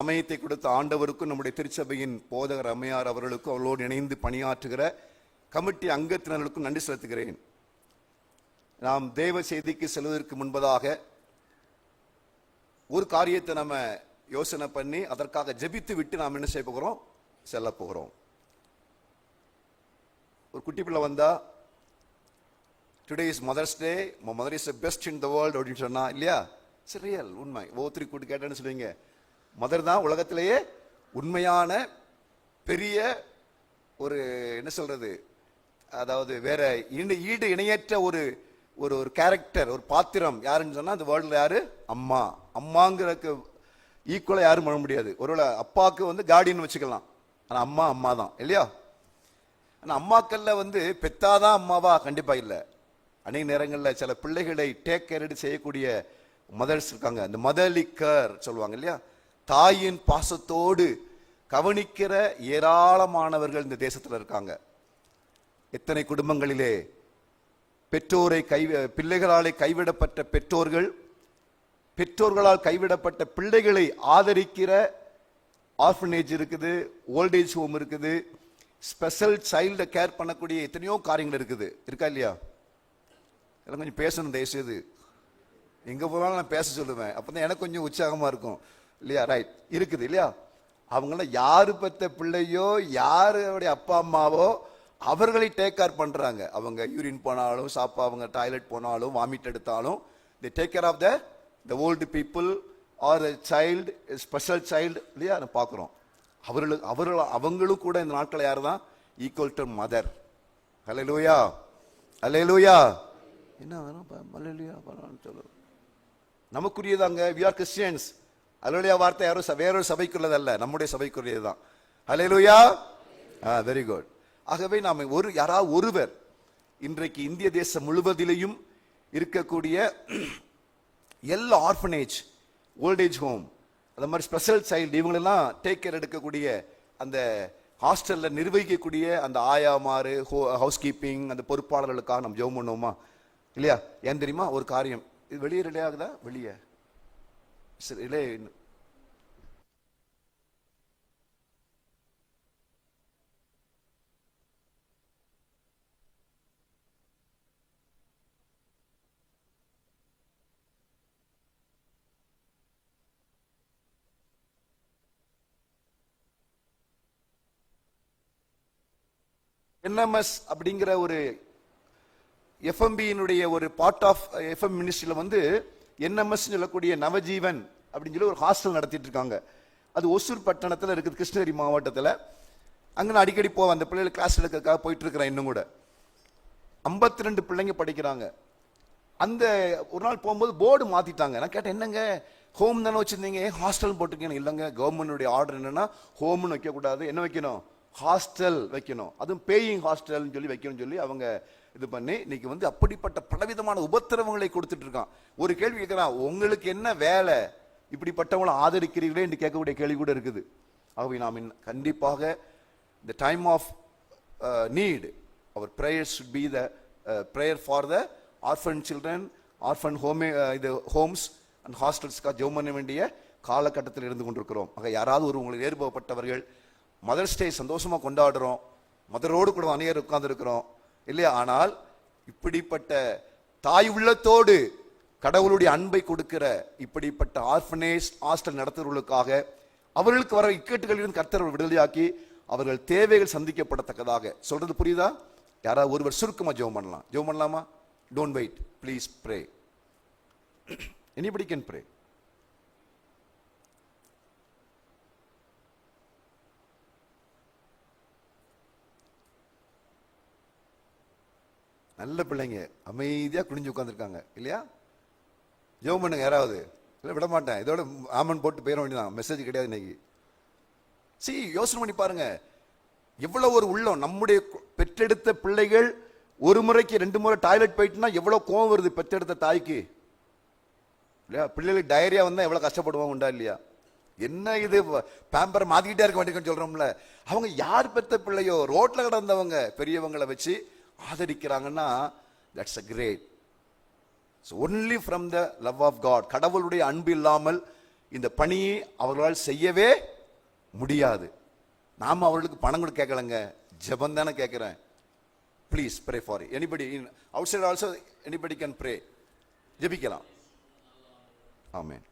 சமயத்தை கொடுத்த ஆண்டவருக்கும் நம்முடைய திருச்சபையின் போதகர் அம்மையார் அவர்களுக்கும் அவர்களோடு இணைந்து பணியாற்றுகிற கமிட்டி அங்கத்தினர்களுக்கும் நன்றி செலுத்துகிறேன். நாம் தேவ செய்திக்கு செல்வதற்கு முன்பதாக ஒரு காரியத்தை நம்ம யோசனை பண்ணி அதற்காக ஜெபித்து விட்டு நாம் என்ன செய்ய போகிறோம், செல்ல போகிறோம். ஒரு குட்டி பிள்ளை வந்தா today is mother's day, mother is the best in the world அப்படின்னு சொன்னா இல்லையா, இட்ஸ் ரியல் உண்மை. ஒவ்வொருத்தருக்கு கூட்டு கேட்டேன்னு சொல்லுவீங்க, மதர் தான் உலகத்திலேயே உண்மையான பெரிய ஒரு என்ன சொல்றது, அதாவது வேற ஈடு இணையற்ற ஒரு ஒரு ஒரு கேரக்டர், ஒரு பாத்திரம் யாருன்னு சொன்னா அந்த வேர்ல்ட்ல யாரு, அம்மா. அம்மாங்கிறதுக்கு ஈக்குவலா யாரும் பண்ண முடியாது. ஒருவேளை அப்பாவுக்கு வந்து கார்டியன் வச்சுக்கலாம், ஆனா அம்மா அம்மா தான் இல்லையா. ஆனா அம்மாக்கள்ல வந்து பெத்தாதான் அம்மாவா, கண்டிப்பா இல்லை. அநேக நேரங்களில் சில பிள்ளைகளை டேக் கேர் எடுத்து செய்யக்கூடிய மதர்ஸ் இருக்காங்க, இந்த மதர்லி கேர் சொல்லுவாங்க இல்லையா. தாயின் பாசத்தோடு கவனிக்கிற ஏராளமானவர்கள் இந்த தேசத்தில் இருக்காங்க. எத்தனை குடும்பங்களிலே பெற்றோரை பிள்ளைகளாலே கைவிடப்பட்ட பெற்றோர்கள், பெற்றோர்களால் கைவிடப்பட்ட பிள்ளைகளை ஆதரிக்கிற ஆர்ஃபனேஜ் இருக்குது, ஓல்டேஜ் ஹோம் இருக்குது, ஸ்பெஷல் சைல்டை கேர் பண்ணக்கூடிய எத்தனையோ காரியங்கள் இருக்குது, இருக்கா இல்லையா. இதெல்லாம் கொஞ்சம் பேசணும் தயவுசெய்து. எங்க போனாலும் நான் பேச சொல்லுவேன், அப்பதான் எனக்கு கொஞ்சம் உற்சாகமா இருக்கும் இல்லையா. ரைட், இருக்குது இல்லையா. அவங்கள யாரு பெற்ற பிள்ளையோ யாருடைய அப்பா அம்மாவோ அவர்களை டேக் கேர் பண்றாங்க. அவங்க யூரின் போனாலும் அவங்க டாய்லெட் போனாலும் வாமிட் எடுத்தாலும் they take care of the old people or a child, a special child இல்லையா பார்க்குறோம். அவங்களும் கூட இந்த நாட்கள் யார் தான் ஈக்குவல் டு மதர். ஹல்லேலூயா, ஹல்லேலூயா. என்ன ஹல்லேலூயா சொல்லுவோம், நமக்குரியதாங்க. we are Christians. ஹல்லேலூயா வார்த்தை யாரும் வேறொரு சபைக்குள்ளதல்ல, நம்முடைய சபைக்குரியதுதான். ஹல்லேலூயா, வெரி குட். ஆகவே நாம் யாராவது ஒருவர் இன்றைக்கு இந்திய தேசம் முழுவதிலையும் இருக்கக்கூடிய எல்லா ஆர்ஃபனேஜ், ஓல்டேஜ் ஹோம், அந்த மாதிரி ஸ்பெஷல் சைல்டு இவங்களெல்லாம் டேக் கேர் எடுக்கக்கூடிய அந்த ஹாஸ்டல்ல நிர்வகிக்கக்கூடிய அந்த ஆயாமாறு, ஹவுஸ் கீப்பிங், அந்த பொறுப்பாளர்களுக்காக நம்ம ஜெபம் பண்ணுவோமா இல்லையா. ஏன் தெரியுமா, ஒரு காரியம் இது வெளியே ரிலே ஆகுதா, வெளியே ரிலே NMS அப்படிங்கிற ஒரு எஃப்எம்பியினுடைய ஒரு பார்ட் ஆஃப் எஃப்எம் மினிஸ்ட்ரியில வந்து NMS சொல்லக்கூடிய நவஜீவன் அப்படின்னு சொல்லி ஒரு ஹாஸ்டல் நடத்திட்டு இருக்காங்க. அது ஒசூர் பட்டணத்தில் இருக்குது, கிருஷ்ணகிரி மாவட்டத்தில். அங்கே நான் அடிக்கடி போவேன், அந்த பிள்ளைகள் கிளாஸ் எடுக்கிறதுக்காக போயிட்டு இருக்கிறேன். இன்னும் கூட 52 பிள்ளைங்க படிக்கிறாங்க. அந்த ஒரு நாள் போகும்போது போர்டு மாத்திட்டாங்க. நான் கேட்டேன், என்னங்க ஹோம் தானே வச்சிருந்தீங்க, ஏன் ஹாஸ்டல் போட்டிருக்கீங்க? இல்லைங்க, கவர்மெண்டுடைய ஆர்டர் என்னன்னா ஹோம்னு வைக்கக்கூடாது, என்ன வைக்கணும், ஹாஸ்டல் வைக்கணும், அதுவும் பேயிங் ஹாஸ்டல் சொல்லி வைக்கணும்னு சொல்லி அவங்க இது பண்ணி இன்னைக்கு வந்து அப்படிப்பட்ட பலவிதமான உபத்திரவங்களை கொடுத்துட்டு இருக்கான். ஒரு கேள்வி கேட்கிறான், உங்களுக்கு என்ன வேலை, இப்படிப்பட்டவங்களை ஆதரிக்கிறீர்களே என்று கேட்கக்கூடிய கேள்வி கூட இருக்குது. ஆகவே நாம் கண்டிப்பாக the time of need, our prayers should be the prayer for the orphan children, orphan homes and hostels க்கு ஜெபம் பண்ண வேண்டிய காலகட்டத்தில் இருந்து கொண்டிருக்கிறோம். ஆக யாராவது ஒரு உங்களுக்கு ஏற்பட்டவர்கள் மதர்ஸ் டே சந்தோஷமா கொண்டாடுறோம், மதரோடு கூட அநேகர் உட்கார்ந்து இருக்கிறோம் இல்லையா. ஆனால் இப்படிப்பட்ட தாய் உள்ளத்தோடு கடவுளுடைய அன்பை கொடுக்கிற இப்படிப்பட்ட ஆர்ஃபனேஜ் ஹாஸ்டல் நடத்துவர்களுக்காக அவர்களுக்கு வர இக்கட்டுகளிலிருந்து கர்த்தர் விடுதலையாக்கி அவர்கள் தேவைகள் சந்திக்கப்படத்தக்கதாக. சொல்றது புரியுதா? யாராவது ஒருவர் சுருக்கமா ஜெபம் பண்ணலாம். ஜெபம் பண்ணலாமா? Don't wait, please pray. Anybody can pray. நல்ல பிள்ளைங்க அமைதியா குனிஞ்சு உட்காந்துருக்காங்க இல்லையா. ஜெபம் பண்ணுங்க யாராவது. இல்லை விட மாட்டேன், இதோட ஆமன் போட்டு போயிட வேண்டியதான், மெசேஜ் கிடையாது இன்னைக்கு. யோசனை பண்ணி பாருங்க, எவ்வளவு ஒரு உள்ளம். நம்முடைய பெற்றெடுத்த பிள்ளைகள் ஒரு முறைக்கு 2 முறை டாய்லெட் போயிட்டுனா எவ்வளவு கோவம் வருது பெற்றெடுத்த தாய்க்கு இல்லையா. பிள்ளைகளுக்கு டயரியா வந்தா எவ்வளவு கஷ்டப்படுவாங்க, உண்டா இல்லையா. என்ன இது பேம்பரை மாத்திக்கிட்டே இருக்க வேண்டியன்னு சொல்றோம்ல. அவங்க யார் பெற்ற பிள்ளையோ ரோட்ல கிடந்தவங்க பெரியவங்களை வச்சு ஆதரிக்கிறாங்கன்னா that's a great. So only from the love of God, கடவுளுடைய அன்பு இல்லாமல் இந்த பணியை அவர்களால் செய்யவே முடியாது. நாம அவர்களுக்கு பணம் கூட கேட்கலங்க, ஜெபம் தானே கேட்கிறேன். Please pray for anybody in outside also, anybody can pray. ஜெபிக்கலாம். ஆமென்.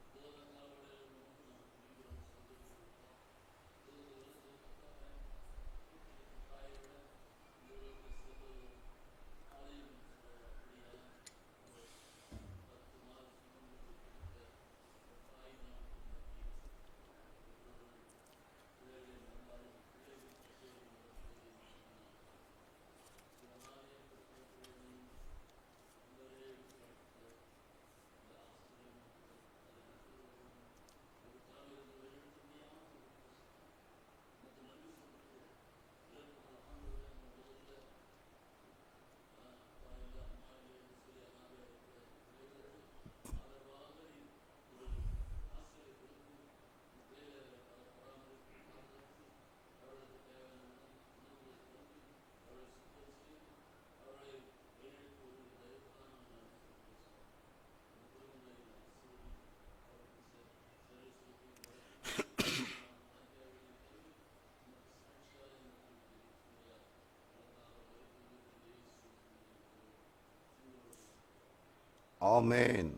ஆமென்.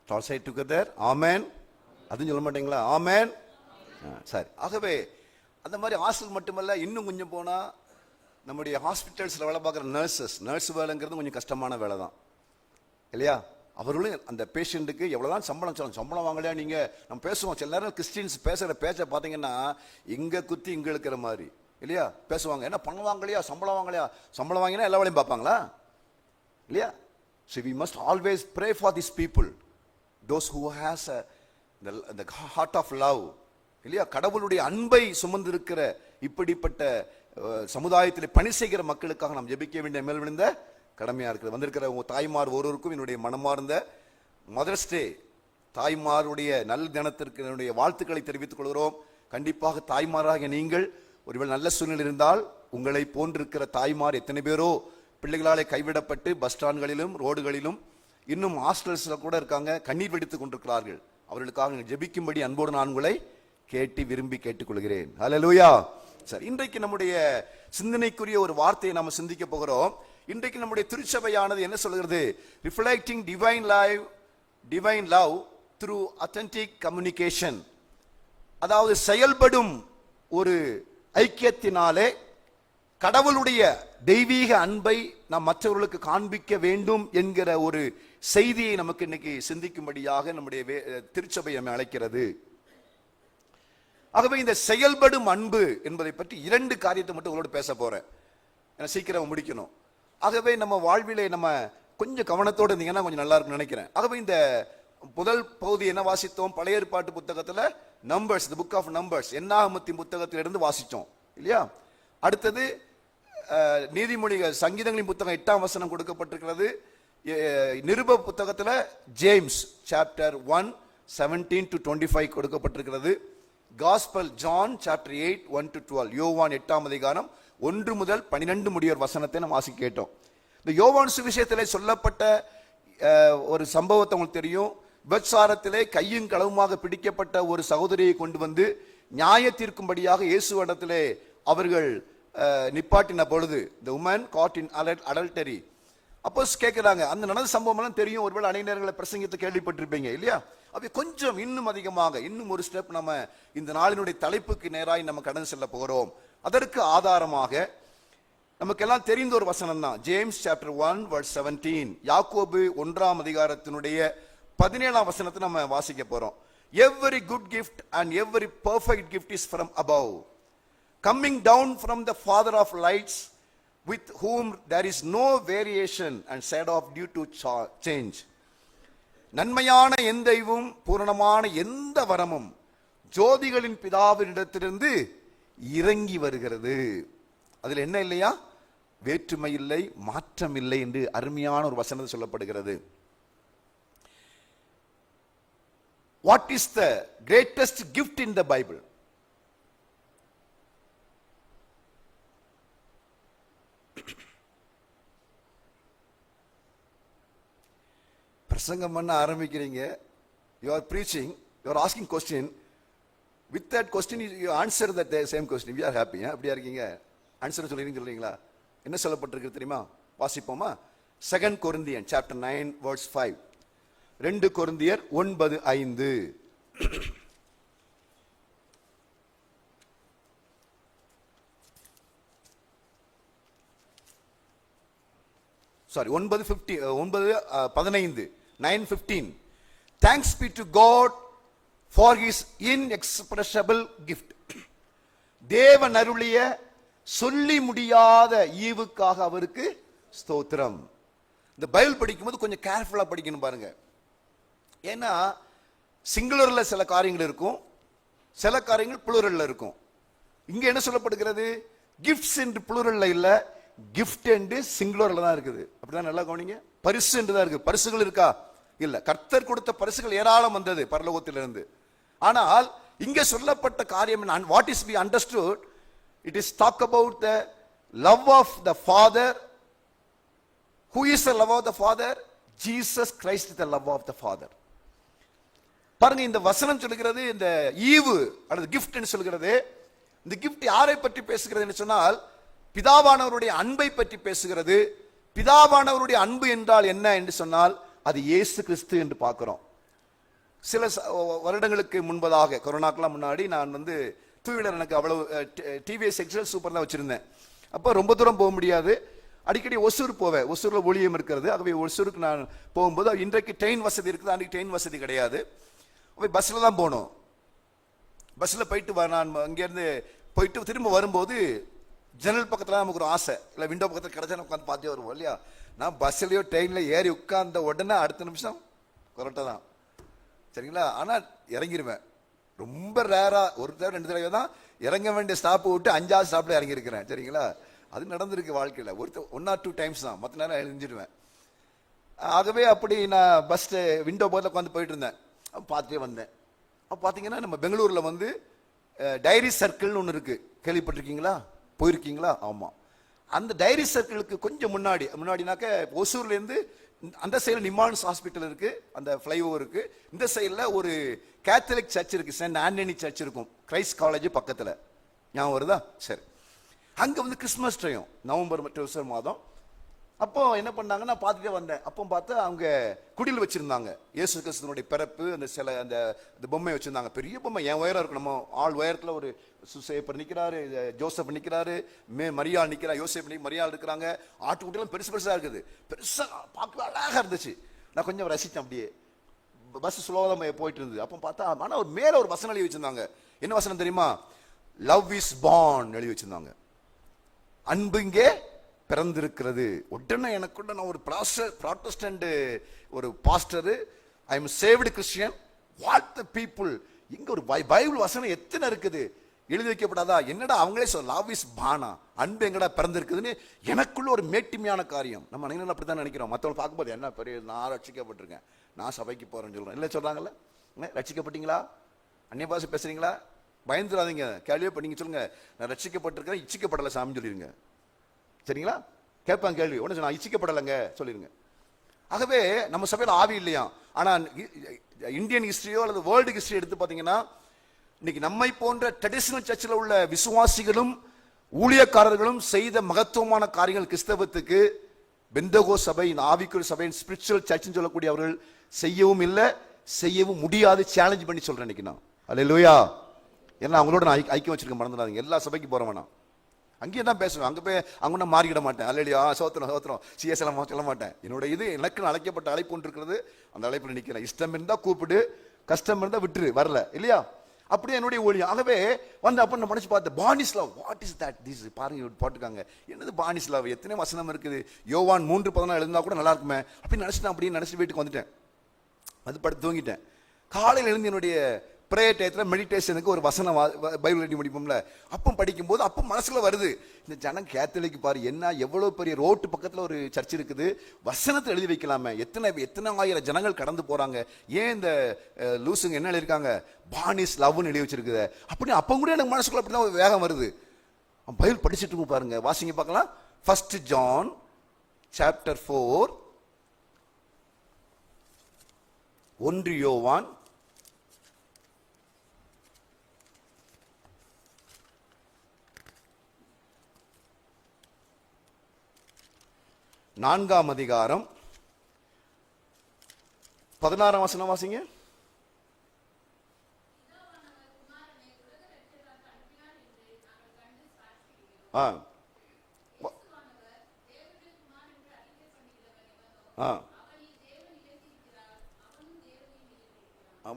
All say together, ஆமென். அதுவும் சொல்ல மாட்டீங்களா? ஆமென். சரி. ஆகவே அந்த மாதிரி ஹாஸ்டல் மட்டுமல்ல, இன்னும் கொஞ்சம் போனா நம்முடைய ஹாஸ்பிட்டல்ஸ்ல வேலை பார்க்குற நர்ஸ் வேலைங்கிறது கொஞ்சம் கஷ்டமான வேலை தான் இல்லையா? அவர்களும் அந்த பேஷண்ட்டுக்கு எவ்வளவுதான் சம்பளம் சொல்லணும், சம்பளம் வாங்கலையா நீங்க, நம்ம பேசுவோம். சில நேரம் கிறிஸ்டின்ஸ் பேசுற பேச்சை பார்த்தீங்கன்னா இங்க குத்தி இங்க இழுக்கிற மாதிரி இல்லையா பேசுவாங்க. என்ன பணம் வாங்கலையா, சம்பளம் வாங்கலையா, சம்பளம் வாங்கினா எல்லா வேலையும் பார்ப்பாங்களா இல்லையா? So we must always pray for these people, those who has the heart of love இல்லையா? கடவுளுடைய அன்பை சுமந்திருக்கிற இப்படிப்பட்ட சமுதாயத்தில் பணி செய்கிற மக்களுக்காக நாம் ஜெபிக்க வேண்டிய மேல் விழுந்த கடமையா இருக்கிறது. வந்திருக்கிற உங்க தாய்மார் ஒருவருக்கும் என்னுடைய மனமார்ந்த மதர்ஸ் டே தாய்மாருடைய நல்ல தினத்திற்கு என்னுடைய வாழ்த்துக்களை தெரிவித்துக் கொள்கிறோம். கண்டிப்பாக தாய்மாராக நீங்கள் ஒருவேளை நல்ல சூழ்நிலை இருந்தால், உங்களை போன்றிருக்கிற தாய்மார் எத்தனை பேரோ பிள்ளைகளாலே கைவிடப்பட்டு பஸ் ஸ்டாண்ட்களிலும் ரோடுகளிலும் இன்னும் ஹாஸ்டல்ஸ்ல கூட இருக்காங்க, கண்ணீர் வெடித்துக் கொண்டிருக்கிறார்கள். அவர்களுக்காக ஜெபிக்கும்படி அன்போடு நான் உங்களை கேட்டு விரும்பி கேட்டுக்கொள்கிறேன். ஹல்லேலூயா. சரி, இன்றைக்கு நம்முடைய சிந்தனைக்குரிய ஒரு வார்த்தையை நாம சிந்திக்க போகிறோம். இன்றைக்கு நம்முடைய திருச்சபையானது என்ன சொல்கிறது? Reflecting divine love through authentic communication. அதாவது செயல்படும் ஒரு ஐக்கியத்தினாலே கடவுளுடைய தெய்வீக அன்பை நாம் மற்றவர்களுக்கு காண்பிக்க வேண்டும் என்கிற ஒரு செய்தியை நமக்கு இன்னைக்கு சிந்திக்கும்படியாக நம்முடைய திருச்சபை நம்மை அழைக்கிறது. ஆகவே இந்த செயல்படும் அன்பு என்பதை பற்றி 2 காரியத்தை மட்டும் உங்களோட பேச போறேன், சீக்கிரம் முடிக்கணும். ஆகவே நம்ம வாழ்விலே நம்ம கொஞ்சம் கவனத்தோடு இருந்தீங்கன்னா கொஞ்சம் நல்லா இருக்கும்னு நினைக்கிறேன். ஆகவே இந்த முதல் பகுதி என்ன வாசித்தோம்? பழைய ஏற்பாட்டு புத்தகத்துல numbers, the book of numbers, என்னாகமத்தின் புத்தகத்திலிருந்து வாசித்தோம் இல்லையா? அடுத்தது நீதிமொழிகள், சங்கீதங்களின் புத்தகம் 8ஆம் வசனம் கொடுக்கப்பட்டிருக்கிறது. நிருப புத்தகத்துல ஜேம்ஸ் சாப்டர் 1:17-25 கொடுக்கப்பட்டிருக்கிறது. காஸ்பல் ஜான் சாப்டர் 8:1-12, யோவான் 8ஆம் அதிகாரம் 1 முதல் 12 முடிய வசனத்தை நம்ம வாசி கேட்டோம். இந்த யோவான் சுவிசேஷத்திலே சொல்லப்பட்ட ஒரு சம்பவத்தை உங்களுக்கு தெரியும். விபச்சாரத்திலே கையும் களவுமாக பிடிக்கப்பட்ட ஒரு சகோதரியை கொண்டு வந்து நியாய தீர்க்கும்படியாக இயேசுவிடத்திலே அவர்கள் நிப்பாட்டின பொழுது, the woman caught in adultery, அப்போ கேட்கிறாங்க. அந்த நடந்த சம்பவம் எல்லாம் தெரியும், ஒருவேளை அனைவர்களை பிரசங்கத்தை கேள்விப்பட்டிருப்பீங்க இல்லையா? அப்ப கொஞ்சம் இன்னும் அதிகமாக இன்னும் ஒரு ஸ்டெப் நம்ம இந்த நாளினுடைய தலைப்புக்கு நேராய் நம்ம கடந்து செல்ல போகிறோம். அதற்கு ஆதாரமாக நமக்கெல்லாம் தெரிந்த ஒரு வசனம் தான் ஜேம்ஸ் சாப்டர் 1:17, யாக்கோபு 1ஆம் அதிகாரத்தினுடைய 17ஆம் வசனத்தை நம்ம வாசிக்க போறோம். Every good gift and every perfect gift is from above, coming down from the Father of lights, with whom there is no variation and shadow of due to change. நன்மையான எந்த ஈவும் பூரணமான எந்த வரமும் ஜோதிகளின் பிதாவினிடத்திலிருந்து இறங்கி வருகிறது. அதில் என்ன இல்லையா? வேற்றுமை இல்லை, மாற்றம் இல்லை என்று அருமையான ஒரு வசனம் சொல்லப்படுகிறது. What is the greatest gift in the Bible? பிரசங்கம் பண்ண ஆரம்பிக்கிறீங்க, you are preaching, You are asking question. With that question, you answer that same question. We are happy. அப்படியா இருக்கீங்க? ஆன்சர் சொல்றீங்களா? என்ன சொல்லப்பட்டிருக்கு தெரியுமா? வாசிப்போமா? 2 Corinthians chapter 9 verse 5. 2 கொரிந்தியர் 9:5. Sorry, 9:15. 9:15. Thanks be to God for his inexpressible gift. தேவன் அருளிய சொல்லி முடியாத ஈவுக்காக அவருக்கு ஸ்தோத்திரம். இந்த பைபிள் படிக்கும்போது கொஞ்சம் கேர்ஃபுல்லா படிக்கணும் பாருங்க. ஏன்னா சிங்குலர்ல சில காரியங்கள் இருக்கும், சில காரியங்கள் புளூரல்ல இருக்கும். இங்க என்ன சொல்லப்படுகிறது? கிஃப்ட்ஸ் என்று புளூரல்ல இல்ல, கிஃப்ட் என்று சிங்குலர்ல தான் இருக்குது. அப்படிதான் நல்லா கவனிங்க. பரிசு என்று தான் இருக்கு. பரிசுகள் இருக்கா? இல்ல. கர்த்தர் கொடுத்த பரிசுகள் ஏராளம் வந்தது பரலோகத்திலிருந்து. ஆனால் இங்க சொல்லப்பட்ட காரியம் what is be understood, it is talk about the love of the father. Who is the love of the Father? Jesus Christ is the love of the Father. பாருங்க, இந்த வசனம் சொல்கிறது, இந்த ஈவு அல்லது கிஃப்ட் என்று சொல்கிறது. இந்த கிஃப்ட் யாரை பற்றி பேசுகிறது என்று சொன்னால், பிதாவானவருடைய அன்பை பற்றி பேசுகிறது. பிதாவானவருடைய அன்பு என்றால் என்ன என்று சொன்னால், அது இயேசு கிறிஸ்து என்று பார்க்கிறோம். சில வருடங்களுக்கு முன்பதாக, கொரோனாக்கெல்லாம் முன்னாடி, நான் டூ வீலர் எனக்கு அவ்வளவு டிவிஎஸ் எக்ஸல் சூப்பர் தான் வச்சிருந்தேன். அப்போ ரொம்ப தூரம் போக முடியாது. அடிக்கடி ஒசூர் போவேன். ஒசூர்ல ஒளியம் இருக்கிறது. ஆகவே ஒசூருக்கு நான் போகும்போது, இன்றைக்கு ட்ரெயின் வசதி இருக்குது, அன்றைக்கு ட்ரெயின் வசதி கிடையாது. பஸ்ல தான் போகணும். பஸ்ல போயிட்டு நான் அங்கேருந்து போயிட்டு திரும்ப வரும்போது ஜன்னல் பக்கத்தில் நமக்கு ஒரு ஆசை, இல்லை விண்டோ பக்கத்தில் கிடைச்சா உட்காந்து பார்த்தே வருவோம் இல்லையா? நான் பஸ்லையோ ட்ரெயின்ல ஏறி உட்கார்ந்த உடனே அடுத்த நிமிஷம் கொரட்டை தான், சரிங்களா? ஆனால் இறங்கிடுவேன். ரொம்ப ரேரா ஒரு தடவை 2 தடவை தான் இறங்க வேண்டிய ஸ்டாப் விட்டு 5ஆவது ஸ்டாப்ல இறங்கியிருக்கிறேன், சரிங்களா? அது நடந்திருக்கு வாழ்க்கையில். 1 or 2 டைம்ஸ் தான், மற்ற நேரம் எழுந்திடுவேன். ஆகவே அப்படி நான் பஸ் விண்டோ பக்கத்தில் உட்காந்து போயிட்டு இருந்தேன். பார்த்துட்டே வந்தேன். அப்போ பார்த்தீங்கன்னா நம்ம பெங்களூரில் டைரி சர்க்கிள்னு ஒன்று இருக்கு. கேள்விப்பட்டிருக்கீங்களா? போயிருக்கீங்களா? ஆமாம். அந்த டைரி சர்க்கிளுக்கு கொஞ்சம் முன்னாடினாக்க ஒசூர்லேருந்து அந்த சைடில் நிமான்ஸ் ஹாஸ்பிட்டல் இருக்கு, அந்த ஃப்ளைஓவர் இருக்கு. இந்த சைடில் ஒரு கேத்தலிக் சர்ச் இருக்கு, சென்ட் ஆண்டனி சர்ச் இருக்கும், கிரைஸ்ட் காலேஜ் பக்கத்தில். ஞாபகம் வருதா? சரி. அங்கே கிறிஸ்மஸ் டைம், நவம்பர் டிசம்பர் மாதம். அப்போ என்ன பண்ணாங்கன்னா பார்த்துட்டே வந்தேன். அப்போ பார்த்தா அவங்க குடில் வச்சிருந்தாங்க இயேசு கிறிஸ்துவனுடைய பிறப்பு, அந்த சில அந்த பொம்மை வச்சிருந்தாங்க. பெரிய பொம்மை, என் உயரம் இருக்கு. நம்ம ஆள் உயரத்தில் ஒரு சுசேப்பர் நிற்கிறாரு, ஜோசப் நிற்கிறாரு, மரியாள் நிற்கிறா, யோசேப் மரியாள் இருக்கிறாங்க. ஆட்டுக்குட்டியெல்லாம் பெருசு பெருசாக இருக்குது. பெருசாக பார்க்க அழகாக இருந்துச்சு. நான் கொஞ்சம் ரசித்தேன். அப்படியே பஸ் ஸ்லோவாக தான் போயிட்டு இருந்தது. அப்போ பார்த்தா ஆனால் ஒரு மேலே ஒரு வசனம் எழுதி வச்சிருந்தாங்க. என்ன வசனம் தெரியுமா? லவ் இஸ் பார்ன் எழுதி வச்சிருந்தாங்க. அன்பு இங்கே பிறந்திருக்கிறது. உடனே எனக்குள்ள நான் ஒரு ப்ராட்டஸ்டன்ட் ஒரு pastor, I am saved Christian, what the people, இங்க ஒரு பைபிள் வசனம் எத்தனை இருக்குது, எழுதி வைக்கப்படாதா? என்னடா அவங்களே சொல்ல, லவ் இஸ் பானா, அன்பு எங்கடா பிறந்திருக்குதுன்னு எனக்குள்ள ஒரு மேட்டிமையான காரியம். நம்ம அனைவரும் அப்படித்தான் நினைக்கிறோம். மற்றவங்க பார்க்கும்போது என்ன பெரிய, நான் ரட்சிக்கப்பட்டிருக்கேன், நான் சபைக்கு போறேன்னு சொல்றேன். இல்லை சொல்றாங்கல்ல, ரட்சிக்கப்பட்டீங்களா, அந்நிய பாஷை பேசுறீங்களா, பயந்துடாதீங்க, கேள்வியே பண்ணீங்க சொல்லுங்க, நான் ரட்சிக்கப்பட்டிருக்கேன், இச்சிக்கப்படலை சாமி சொல்லிருங்க, சரிங்களா? கேட்பாங்க கேள்வி, ஒன்று நான் இச்சிக்கப்படலைங்க சொல்லிருங்க. ஆகவே நம்ம சபையில் ஆவி இல்லையா? ஆனா இந்தியன் ஹிஸ்டரியோ அல்லது வேர்ல்டு ஹிஸ்டரி எடுத்து பார்த்தீங்கன்னா, இன்னைக்கு நம்மை போன்ற ட்ரெடிஷனல் சர்ச்சில் உள்ள விசுவாசிகளும் ஊழியக்காரர்களும் செய்த மகத்துவமான காரியங்கள் கிறிஸ்தவத்துக்கு பெந்தகோ சபை, ஆவிக்குரிய சபை, ஸ்பிரிச்சுவல் சர்ச்னு சொல்லக்கூடிய அவர்கள் செய்யவும் இல்லை, செய்யவும் முடியாது. சேலஞ்ச் பண்ணி சொல்றேன் இன்னைக்கு நான். அல்லேலூயா. ஏன்னா அவங்களோட நான் ஐக்கியம் வச்சிருக்க மறந்துடாதீங்க. எல்லா சபைக்கு போறேன் நான், அங்கேயே தான் பேசுவேன். அங்கே போய் அங்கே நான் மாறிக்கிட மாட்டேன். அல்லேலூயா, சோத்திரம் சிஎஸ் எல்லாம் சொல்ல மாட்டேன். என்னோட இது எனக்கு அழைக்கப்பட்ட அழைப்பு ஒன்று இருக்கிறது, அந்த அழைப்பில் நிற்கிறேன். இஷ்டம் இருந்தா கூப்பிடு, கஷ்டம் இருந்தா விட்டுரு, வரல இல்லையா? அப்படியே என்னுடைய ஊழியம். ஆகவே அப்ப நான் மனசு பார்த்தேன், பானிஸ் love, what is that? This பாருங்க போட்டுக்காங்க, என்னது பானிஸ் லவ், எத்தனை வசனம் இருக்குது, யோவான் 3:14 எழுந்தா கூட நல்லா இருக்குமே அப்படின்னு நினைச்சிட்டேன். அப்படியே நினைச்சிட்டு வீட்டுக்கு வந்துட்டேன். அது படுத்து தூங்கிட்டேன். காலையில் எழுந்து என்னுடைய ப்ரேயர் டயத்தில் மெடிடேஷனுக்கு ஒரு வசனம் பைபிள் எழுதி முடிப்போம்ல, அப்போ படிக்கும்போது அப்போ மனசுல வருது, இந்த ஜனம் கேத்தலிக்கு பாரு, என்ன எவ்வளவு பெரிய ரோட்டு பக்கத்தில் ஒரு சர்ச் இருக்குது, வசனத்தை எழுதி வைக்கலாமே, எத்தனை ஆயிரம் ஜனங்கள் கடந்து போறாங்க, ஏன் இந்த லூசுங்க என்ன எழுதியிருக்காங்க, பானிஸ் லவ்னு எழுதி வச்சிருக்குது அப்படின்னு. அப்போ கூட எனக்கு மனசுக்குள்ள அப்படிதான் வேகம் வருது. பைபிள் படிச்சுட்டு இருக்கும் பாருங்க, வாசிங்க பார்க்கலாம். 1 John chapter 4, 1 யோவான் 4ஆம் அதிகாரம் 16ஆம் வசனம் வாசிங்க.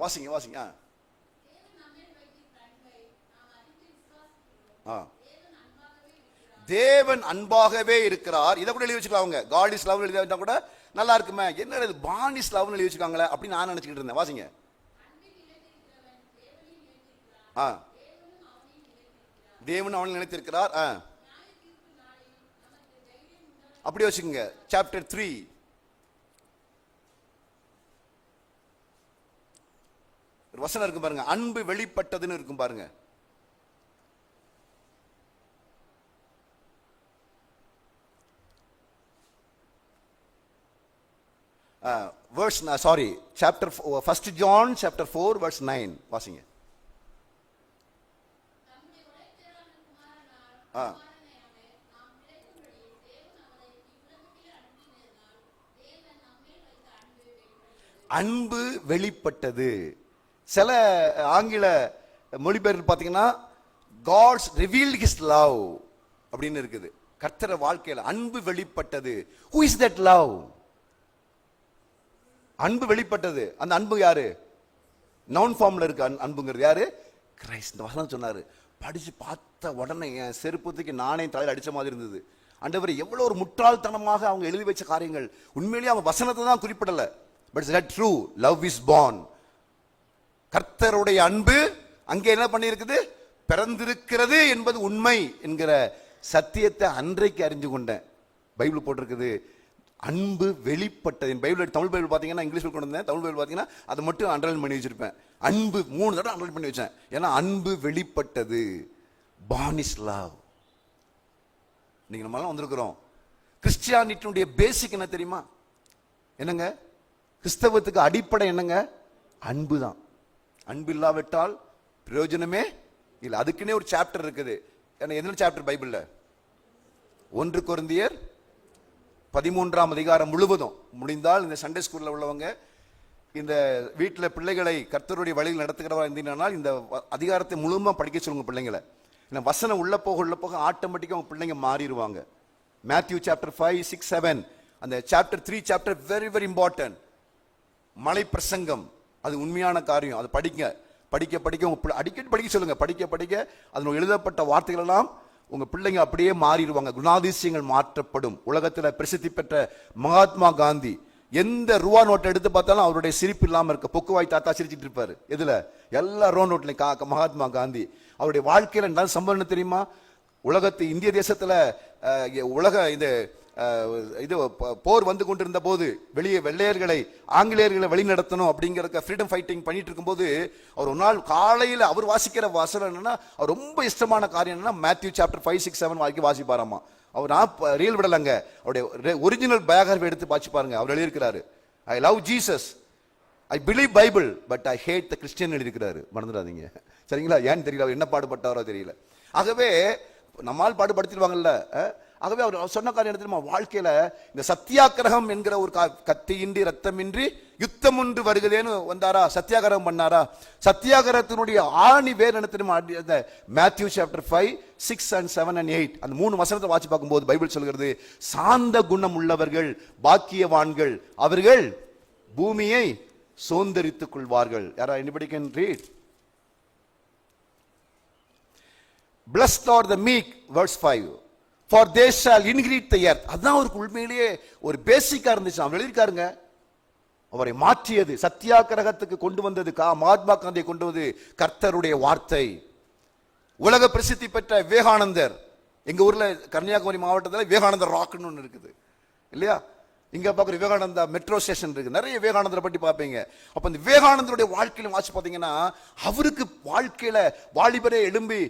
வாசிங்க வாசிங்க. தேவன் அன்பாகவே இருக்கிறார். இதை கூட எழுதி வச்சுக்கலாம். காட் இஸ் லவ் எழுதி வச்சா கூட நல்லா இருக்குமே. என்ன இது பான் இஸ் லவ் எழுதி வச்சுக்காங்களே அப்படின்னு நான் நினைச்சுக்கிட்டு இருந்தேன். வாசிங்க. தேவன் அவனை நினைத்திருக்கிறார். அப்படி வச்சுக்கோங்க. சாப்டர் 3 ஒரு வசனம் இருக்கும் பாருங்க. அன்பு வெளிப்பட்டதுன்னு இருக்கும் பாருங்க. chapter 1 John chapter 4 verse 9 வாசிங்க. அன்பு வெளிப்பட்டது. சில ஆங்கில மொழிபெயர்ப்பு பார்த்தீங்கன்னா God's revealed his love அப்படின்னு இருக்குது. கர்த்தர் வாழ்க்கையில் அன்பு வெளிப்பட்டது. Who is that love? அன்பு வெளிப்பட்டது. அந்த அன்பு யாரு? நவுன் ஃபார்ம்ல இருக்கு. அன்புங்கிறது யாரு? கிரைஸ்ட். இந்த வசனம் சொன்னாரு. படிச்சு பார்த்த உடனே என் செருப்பத்துக்கு நானே தலையில் அடிச்ச மாதிரி இருந்தது. ஆண்டவர் எவ்வளவு ஒரு முட்டாள்தனமாக அவங்க எழுதி வச்ச காரியங்கள். உண்மையிலேயே அவங்க வசனத்தை தான் குறிப்பிடல. But is that true? Love is born. கர்த்தருடைய அன்பு அங்கே என்ன பண்ணி இருக்குது? பிறந்திருக்கிறது என்பது உண்மை என்கிற சத்தியத்தை அன்றைக்கு அறிஞ்சு கொண்டேன். பைபிள் போட்டிருக்குது அன்பு வெளிப்பட்டது. பைபிள் தமிழ் பைபிள் பார்த்தீங்கன்னா இங்கிலீஷ் கொண்டு வந்தேன். தமிழ் பைபிள் பார்த்தீங்கன்னா அதை மட்டும் அண்டர்லைன் பண்ணி வச்சிருப்பேன். அன்பு 3 தடவை அண்டர்லைன் பண்ணி வச்சேன். ஏன்னா அன்பு வெளிப்பட்டது. born is love. நீங்க நம்மளாம் வந்திருக்கிறோம். கிறிஸ்டியானிட்டியுடைய பேசிக் என்ன தெரியுமா? என்னங்க? கிறிஸ்தவத்துக்கு அடிப்படை என்னங்க? அன்பு தான். அன்பு இல்லாவிட்டால் பிரயோஜனமே இல்லை. அதுக்குன்னே ஒரு சாப்டர் இருக்குது. என்ன சாப்டர் பைபிள்ல? 1 கொரிந்தியர் 13ஆம் அதிகாரம் முழுவதும். முடிந்தால் இந்த சண்டே ஸ்கூல்ல உள்ளவங்க இந்த வீட்டில் பிள்ளைகளை கர்த்தருடைய வழியில் நடத்துகிறவா இருந்தீங்கன்னா இந்த அதிகாரத்தை முழுமா படிக்க சொல்லுங்க பிள்ளைங்களை. வசனம் உள்ள போக ஆட்டோமேட்டிக்கா உங்க பிள்ளைங்க மாறிடுவாங்க. மேத்யூ சாப்டர் 5, 6, 7 அந்த chapter 3 chapter very very important. மலை பிரசங்கம் அது உண்மையான காரியம். அது படிக்க உங்க அடிக்கடி படிக்க சொல்லுங்க. படிக்க அதில் எழுதப்பட்ட வார்த்தைகள் எல்லாம் உங்க பிள்ளைங்க அப்படியே மாறிடுவாங்க. குணாதிசயங்கள் மாற்றப்படும். உலகத்தில் பிரசித்தி பெற்ற மகாத்மா காந்தி எந்த ரூபா நோட்டை எடுத்து பார்த்தாலும் அவருடைய சிரிப்பு இல்லாம இருக்க. பொக்குவாய் தாத்தா சிரிச்சிட்டு இருப்பாரு. எதுல? எல்லா ரூபா நோட்லையும் மகாத்மா காந்தி. அவருடைய வாழ்க்கையில என்ன சம்பவம் தெரியுமா? உலகத்து இந்திய தேசத்துல இது போர் வந்து கொண்டிருந்த போது வெளியே வெள்ளையர்களை ஆங்கிலேயர்களை வழி நடத்தணும் அப்படிங்கிற ஃப்ரீடம் ஃபைட்டிங் பண்ணிட்டு இருக்கும்போது அவர் ஒரு நாள் காலையில் அவர் வாசிக்கிற வசனம் என்னன்னா, அவர் ரொம்ப இஷ்டமான காரியம் என்னன்னா மேத்யூ சாப்டர் 5, 6, 7 வரைக்கும் வாசிப்பாராமா. அவர் நான் ரீல் விடலங்க. அவருடைய ஒரிஜினல் பயோகிராஃபி எடுத்து பாச்சு பாருங்க. அவர் எழுதியிருக்கிறாரு I love Jesus, I believe Bible but I hate the Christian எழுதியிருக்கிறாரு. மறந்துடாதீங்க சரிங்களா? ஏன்னு தெரியல, அவர் என்ன பாடுபட்டாரோ தெரியல. ஆகவே நம்மால் பாடுபடுத்திடுவாங்கல்ல. ஆகவே அவர் சொன்ன காரியம் தெரியுமா? வாழ்க்கையில இந்த சத்தியாகிரகம் என்கிற ஒரு கத்தியின்றி ரத்தமின்றி யுத்தம் ஒன்று வருகிறேன்னு வந்தாரா? சத்தியாகிரகம் பண்ணாரா? சத்தியாகிரகத்தினுடைய ஆணி வேர் என்ன தெரியுமா? மேத்யூ சாப்டர் 5, 6 and 7 and 8 அந்த 3 வசனத்தை வாசி பார்க்கும்போது பைபிள் சொல்கிறது சாந்த குணம் உள்ளவர்கள் பாக்கியவான்கள், அவர்கள் பூமியை சுதந்தரித்துக் கொள்வார்கள். யாரா anybody can read? Blessed are the meek, verse 5, for they shall inherit the earth. அதான் ஒரு உண்மையிலேயே ஒரு பேசிக்கா இருந்துச்சு. அவன் எழுதியிருக்காருங்க. அவரை மாற்றியது, சத்தியாகிரகத்துக்கு கொண்டு வந்தது மகாத்மா காந்தியை கொண்டு வந்து கர்த்தருடைய வார்த்தை. உலக பிரசித்தி பெற்ற விவேகானந்தர், எங்க ஊர்ல கன்னியாகுமரி மாவட்டத்தில் விவேகானந்தர் ராக்னு ஒன்று இருக்குது இல்லையா? இங்க பார்க்குற விவேகானந்தா மெட்ரோ ஸ்டேஷன் இருக்கு. நிறைய விவேகானந்தரை பற்றி பார்ப்பீங்க. அப்ப இந்த விவேகானந்தருடைய வாழ்க்கையில வாசி பார்த்தீங்கன்னா அவருக்கு வாழ்க்கையில வாலிபரே எழும்பி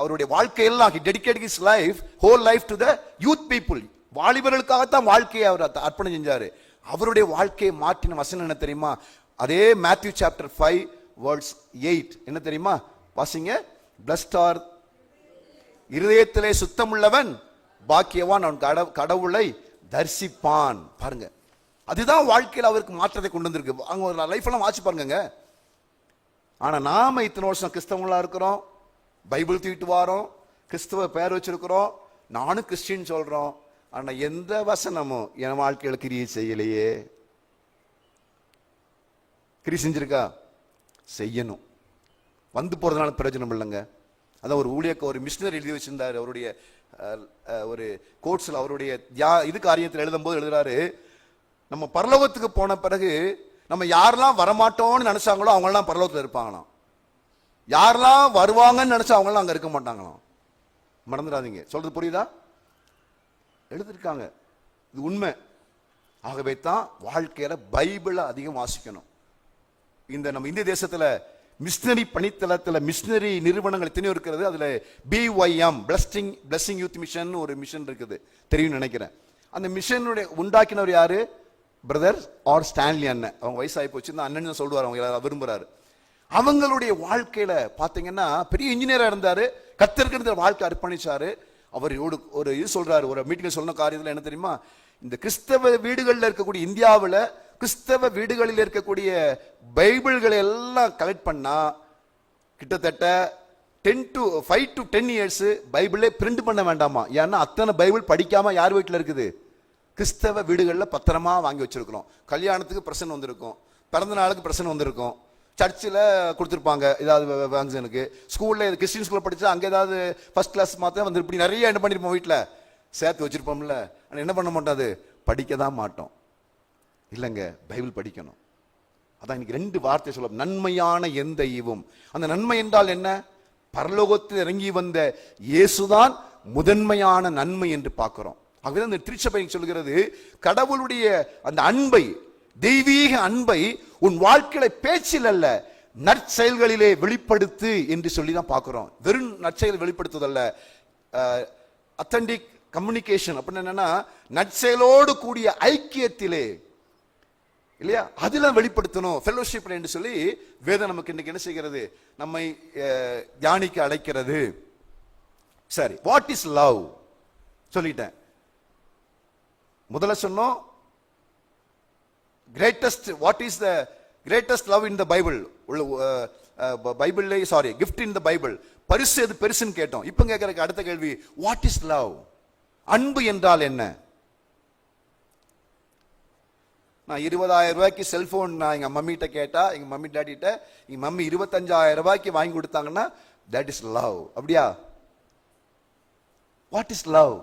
அவருடைய வாழ்க்கையெல்லாம் he dedicated his life, whole life to the youth people. வாலிபர்களுக்காகத்தான் வாழ்க்கையை அவர் அர்ப்பணம் செஞ்சாரு. அவருடைய வாழ்க்கையை மாற்றின வசனம் என்ன தெரியுமா? அதே மேத்யூ சாப்டர் 5 verse 8 என்ன தெரியுமா? வாசிங்க. blessed are இருதயத்திலே சுத்தமுள்ளவன் பாக்கியவான், அவன் கடவுளை தரிசிப்பான். பாருங்க, அதுதான் வாழ்க்கையில் அவருக்கு மாற்றத்தை கொண்டு வந்திருக்கு. அவங்க லைஃப் எல்லாம் வாட்சி பாருங்க. ஆனா நாம இத்தனை வருஷம் கிறிஸ்தவங்களா இருக்கிறோம், பைபிள் தூக்கிட்டு வாரோம், கிறிஸ்தவ பேர் வச்சிருக்கிறோம், நானும் கிறிஸ்டின் சொல்றோம். ஆனா எந்த வசனமும் என் வாழ்க்கையில கிரியை செய்யலையே. கிரியை செஞ்சிருக்கா? செய்யணும். வந்து போறதுனால பிரயோஜனம் இல்லைங்க. அதான் ஒரு ஒரு மிஷினரி எழுதி வச்சிருந்தாரு. அவருடைய ஒரு கோட்ஸ்ல அவருடைய இது காரியத்தில் எழுதும் போது எழுதுறாரு, நம்ம பரலோகத்துக்கு போன பிறகு நம்ம யாரெல்லாம் வரமாட்டோம்னு நினைச்சாங்களோ அவங்கெல்லாம் பரலோகத்தில் இருப்பாங்களாம். யாரெல்லாம் வருவாங்கன்னு நினைச்சா அவங்களாம் அங்க இருக்க மாட்டாங்களாம். மறந்துடாதீங்க. சொல்றது புரியுதா? எழுதிருக்காங்க. இது உண்மை. ஆகவே தான் வாழ்க்கையில பைபிளை அதிகம் வாசிக்கணும். இந்த நம்ம இந்திய தேசத்துல மிஷினரி பணித்தளத்தில் மிஷினரி நிறுவனங்கள் எத்தனையோ இருக்கிறது. அதுல BYM பிளஸிங் யூத் மிஷன் ஒரு மிஷன் இருக்குது, தெரியும் நினைக்கிறேன். அந்த மிஷனுடைய உண்டாக்கினவர் யாரு? பிரதர் ஆர் ஸ்டான்லி அண்ணன். அவங்க வயசாகி போச்சு, இந்த அண்ணன் சொல்லுவார், அவங்க விரும்புறாரு. அவங்களுடைய வாழ்க்கையில பாத்தீங்கன்னா பெரிய இன்ஜினியரா இருந்தாரு, கர்த்தருக்கு வாழ்க்கை அர்ப்பணிச்சாரு. அவர் ஒரு இது சொல்றாரு, ஒரு மீட்டிங் சொன்ன காரியத்தில் என்ன தெரியுமா, இந்த கிறிஸ்தவ வீடுகளில் இருக்கக்கூடிய இந்தியாவில் கிறிஸ்தவ வீடுகளில் இருக்கக்கூடிய பைபிள்களை எல்லாம் கலெக்ட் பண்ணா கிட்டத்தட்ட 5 to 10 இயர்ஸ் பைபிளே பிரிண்ட் பண்ண வேண்டாமா. ஏன்னா அத்தனை பைபிள் படிக்காம யார் வீட்டில் இருக்குது? கிறிஸ்தவ வீடுகளில் பத்திரமா வாங்கி வச்சிருக்கிறோம். கல்யாணத்துக்கு பிரசன் வந்திருக்கும், பிறந்த நாளுக்கு பிரசன் வந்திருக்கும், சர்ச்சில் கொடுத்துருப்பாங்க ஏதாவது ஃபங்க்ஷனுக்கு, ஸ்கூலில் கிறிஸ்டின் ஸ்கூலில் படித்தா அங்கே ஏதாவது ஃபர்ஸ்ட் கிளாஸ் மாத்திரம் வந்து இப்படி நிறைய என்ன பண்ணியிருப்போம், வீட்டில் சேர்த்து வச்சிருப்போம்ல. ஆனால் என்ன பண்ண மாட்டோம், அது படிக்க தான் மாட்டோம். இல்லைங்க, பைபிள் படிக்கணும். அதான் இன்னைக்கு 2 வார்த்தை சொல்ல, நன்மையான எந்த ஈவும். அந்த நன்மை என்றால் என்ன? பரலோகத்தில் இறங்கி வந்த இயேசுதான் முதன்மையான நன்மை என்று பார்க்கிறோம். ஆகவே அந்த திருச்சபை சொல்கிறது, கடவுளுடைய அந்த அன்பை, தெய்வீக அன்பை உன் வாழ்க்கையில பேச்சில் அல்ல நற்செயல்களிலே வெளிப்படுத்து என்று சொல்லி தான் பார்க்கிறோம். வெறும் நற்செயல் வெளிப்படுத்துதல்ல, அத்தன்டிக் கம்யூனிகேஷன் அப்படின்னு என்னன்னா நற்செயலோடு கூடிய ஐக்கியத்திலே, இல்லையா, அதுல வெளிப்படுத்தணும், ஃபெல்லோஷிப் என்று சொல்லி வேதம் நமக்கு இன்னைக்கு என்ன செய்கிறது, நம்மை தியானிக்க அழைக்கிறது. சரி, வாட் இஸ் லவ் சொல்லிட்டேன். முதல்ல சொன்னோம் greatest, what is the greatest love in the Bible, பைபிள்ல sorry gift in the Bible, பரிசு எது பெருசுன்னு கேட்டோம். இப்ப கேட்கறதுக்கு அடுத்த கேள்வி, வாட் இஸ் லவ்? அன்பு என்றால் என்ன? நான் 20,000 ரூபாய்க்கு செல்போன் நான் எங்க மம்மிட்ட கேட்டா, எங்க மம்மி டாடிட்ட, எங்க மம்மி 25,000 ரூபாய்க்கு வாங்கி கொடுத்தாங்கன்னா தட் இஸ் லவ். அப்படியா? What is love?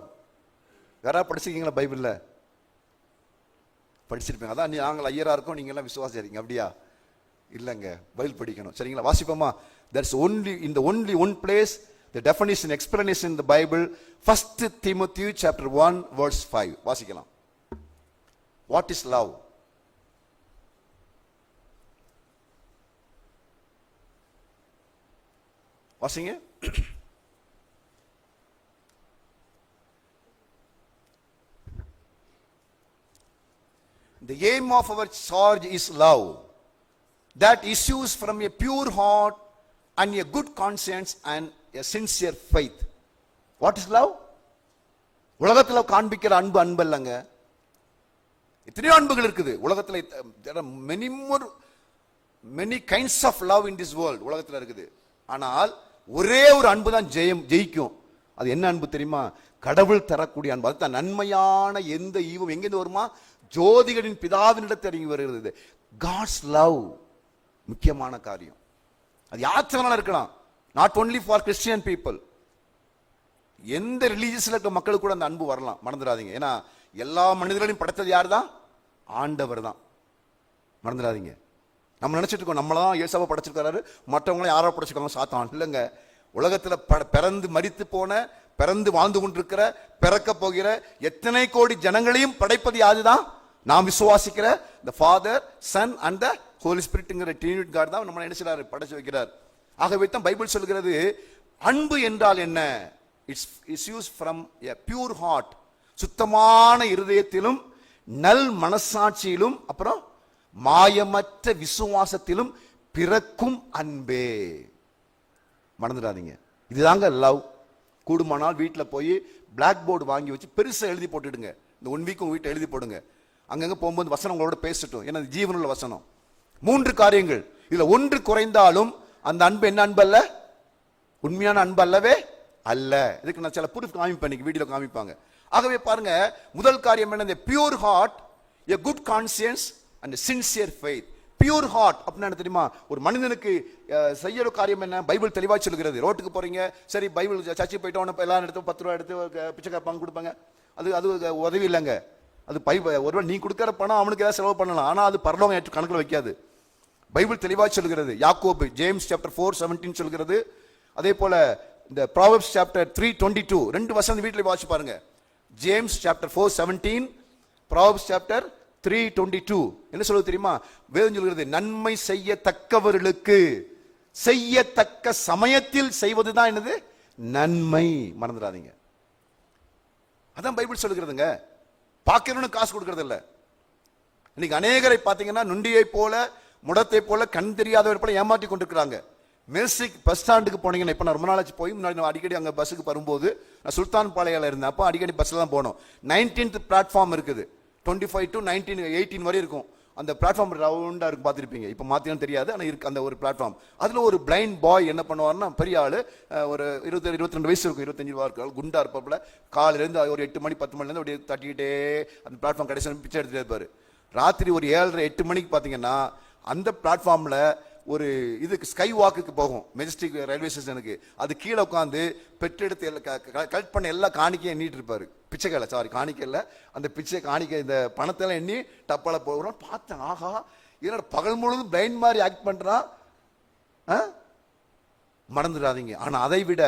யாராவது படிச்சிருக்கீங்களா? பைபிள்ல படிச்சிருப்பீங்க. அதான் நாங்கள் ஐயரா இருக்கோம், நீங்க எல்லாம் விசுவாசிக்கிறீங்க. அப்படியா? இல்லைங்க, பைபிள் படிக்கணும். சரிங்களா? வாசிப்போமா? There's only in the only one place the definition explanation in the Bible, 1 Timothy chapter 1 verse 5. வாசிக்கலாம். What is love? வாசிங்க. The aim of our charge is love that issues from a pure heart and a good conscience and a sincere faith. What is love? உலகத்துல காண்பிக்கிற அன்பு அன்பு இல்லைங்க. எத்தனையோ அன்புகள் இருக்குது உலகத்துல. there are many kinds of love in this world உலகத்துல இருக்குது. ஆனால் ஒரே ஒரு அன்பு தான் ஜெயிக்கும். அது என்ன அன்பு தெரியுமா? கடவுள் தரக்கூடிய அன்பு. அதுதான் நன்மையான எந்த ஈவும் எங்கிருந்து வருமா? ஜோதிகளின் பிதாவினிடத்தில் இறங்கி வருகிறது. God's love முக்கியமான காரியம். அது யாத்திரனால இருக்கலாம், not only for Christian people. எந்த ரிலீஜியஸ்ல இருக்க மக்களுக்கு கூட அந்த அன்பு வரலாம், மறந்துடாதீங்க. ஏன்னா எல்லா மனிதர்களையும் படைத்தது யார் தான்? ஆண்டவர் தான். மறந்துடாதீங்க. நம்ம நினைச்சிட்டு இருக்கோம் நம்மளாம் இயேசுவை படைச்சிருக்காரு, மற்றவங்களும் யாரோ படைச்சிருக்காங்க, சாத்தான். இல்லைங்க. உலகத்துல பிறந்து மரித்து போன, பிறந்து வாழ்ந்து கொண்டிருக்கிற, பிறக்க போகிற எத்தனை கோடி ஜனங்களையும் படைப்பது யாருதான்? நாம் விசுவாசிக்கிற the Father, Son and the Holy Spiritங்கிற ட்ரினிட்டி காட் தான் நம்ம நினைச்சாரு, படைச்சு வைக்கிறார். ஆகவே தான் பைபிள் சொல்கிறது அன்பு என்றால் என்ன? It's use from a pure heart, சுத்தமான இருதயத்திலும் நல் மனசாட்சியிலும் அப்புறம் மாயமற்ற விசுவாசத்திலும் பிறக்கும் அன்பே. மறந்துடாதீங்க, இதுதாங்க லவ். கூடுமானால் வீட்டில் போய் பிளாக் போர்டு வாங்கி வச்சு பெருசா எழுதி போட்டுடுங்க. இந்த 1 வீக் உங்க வீட்டை எழுதி போடுங்க. அங்கங்க போகும்போது வசனம் உங்களோட பேசட்டும். ஏன்னா ஜீவனுள்ள வசனம். 3 காரியங்கள். இதுல ஒன்று குறைந்தாலும் அந்த அன்பு என்ன அன்பு அல்ல? உண்மையான அன்பு அல்லவே அல்ல. இதுக்கு நான் சில ப்ரூஃப் காமிப்பேன், வீடியோல காமிப்பாங்க. ஆகவே பாருங்க, முதல் காரியம் என்ன? இந்த pure heart, a good conscience and a sincere faith. Pure heart அப்படின்னா என்ன தெரியுமா? ஒரு மனிதனுக்கு செய்யற காரியம் என்ன? பைபிள் தெளிவா சொல்லுகிறது. ரோட்டுக்கு போறீங்க, சரி பைபிள் சர்ச்சை போயிட்டோம், எல்லாரும் எடுத்து 10 ரூபா எடுத்து பிச்சைக்கார பங்கு கொடுப்பாங்க. அது உதவி இல்லைங்க. அது ஒருவேளை நீ கொடுக்கற பணம் அவனுக்கு ஏதாவது செலவு பண்ணலாம், ஆனா அது பரலோகம் ஏற்று கணக்கில் வைக்காது. பைபிள் தெளிவா சொல்லுகிறது. யாக்கோபு ஜேம்ஸ் சாப்டர் 4:17 சொல்கிறது. அதே போல இந்த ப்ராவெர்ப்ஸ் சாப்டர் 3:22 2 வசனம் வீட்டில் வாசிச்சு பாருங்க. ஜேம்ஸ் சாப்டர் 4:17, ப்ராவெர்ப்ஸ் சாப்டர் 3:22 என்ன சொல்லுது தெரியுமா? வேதம் சொல்கிறது, நன்மை செய்யத்தக்கவர்களுக்கு செய்யத்தக்க சமயத்தில் செய்வதுதான் என்னது? நன்மை. மறந்துடாதீங்க. அதான் பைபிள் சொல்லுகிறதுங்க. பார்க்கிறவனுக்கு காசு கொடுக்கறது இல்ல. இன்னைக்கு அநேகரை பார்த்தீங்கன்னா நுண்டியை போல, முடத்தை போல, கண் தெரியாதவர் போல ஏமாற்றி கொண்டிருக்கிறாங்க. மெர்சிக் பஸ் ஸ்டாண்டுக்கு போனீங்கன்னா, இப்போ நான் ரொம்ப நாளாச்சு போய், முன்னாடி நான் அடிக்கடி அங்கே பஸ்ஸுக்கு வரும்போது, நான் சுல்தான் பாளையில இருந்தேன். அப்போ அடிக்கடி பஸ்ஸில் தான் போனோம். 19th பிளாட்ஃபார்ம் இருக்குது. 25 to 18 வரை இருக்கும். அந்த பிளாட்ஃபார்ம் ரவுண்டா இருக்கும், பார்த்துருப்பீங்க. இப்போ மாத்திரம் தெரியாது, ஆனால் இருக்கு அந்த ஒரு பிளாட்ஃபார்ம். அதில் ஒரு பிளைண்ட் பாய் என்ன பண்ணுவார்னா, பெரிய ஆள், ஒரு 22 வயசு இருக்கும், 25 இருக்கும், குண்டா இருப்பாப்புல. காலையிலேருந்து ஒரு 8 மணி 10 மணிலேருந்து அப்படியே தட்டிக்கிட்டே அந்த பிளாட்ஃபார்ம் கடைசி பிச்சை எடுத்துகிட்டே இருப்பார். ராத்திரி ஒரு 7:30 8 மணிக்கு பார்த்தீங்கன்னா அந்த பிளாட்ஃபார்மில் ஒரு இதுக்கு ஸ்கை வாக்குக்கு போகும், மெஜஸ்டிக் ரயில்வே ஸ்டேஷனுக்கு. அது கீழே உட்காந்து பெற்றெடுத்து கலெக்ட் பண்ண எல்லாம் காணிக்கையை எண்ணிட்டு இருப்பாரு. பிச்சைக்கலை, சாரி காணிக்கல, அந்த பிச்சை காணிக்கை இந்த பணத்தெல்லாம் எண்ணி டப்பால போகிறோம். பார்த்தேன், ஆஹா இதோட பகல் முழுவதும் பிளைண்ட் மாதிரி ஆக்ட் பண்றான். மறந்துடாதீங்க. ஆனா அதை விட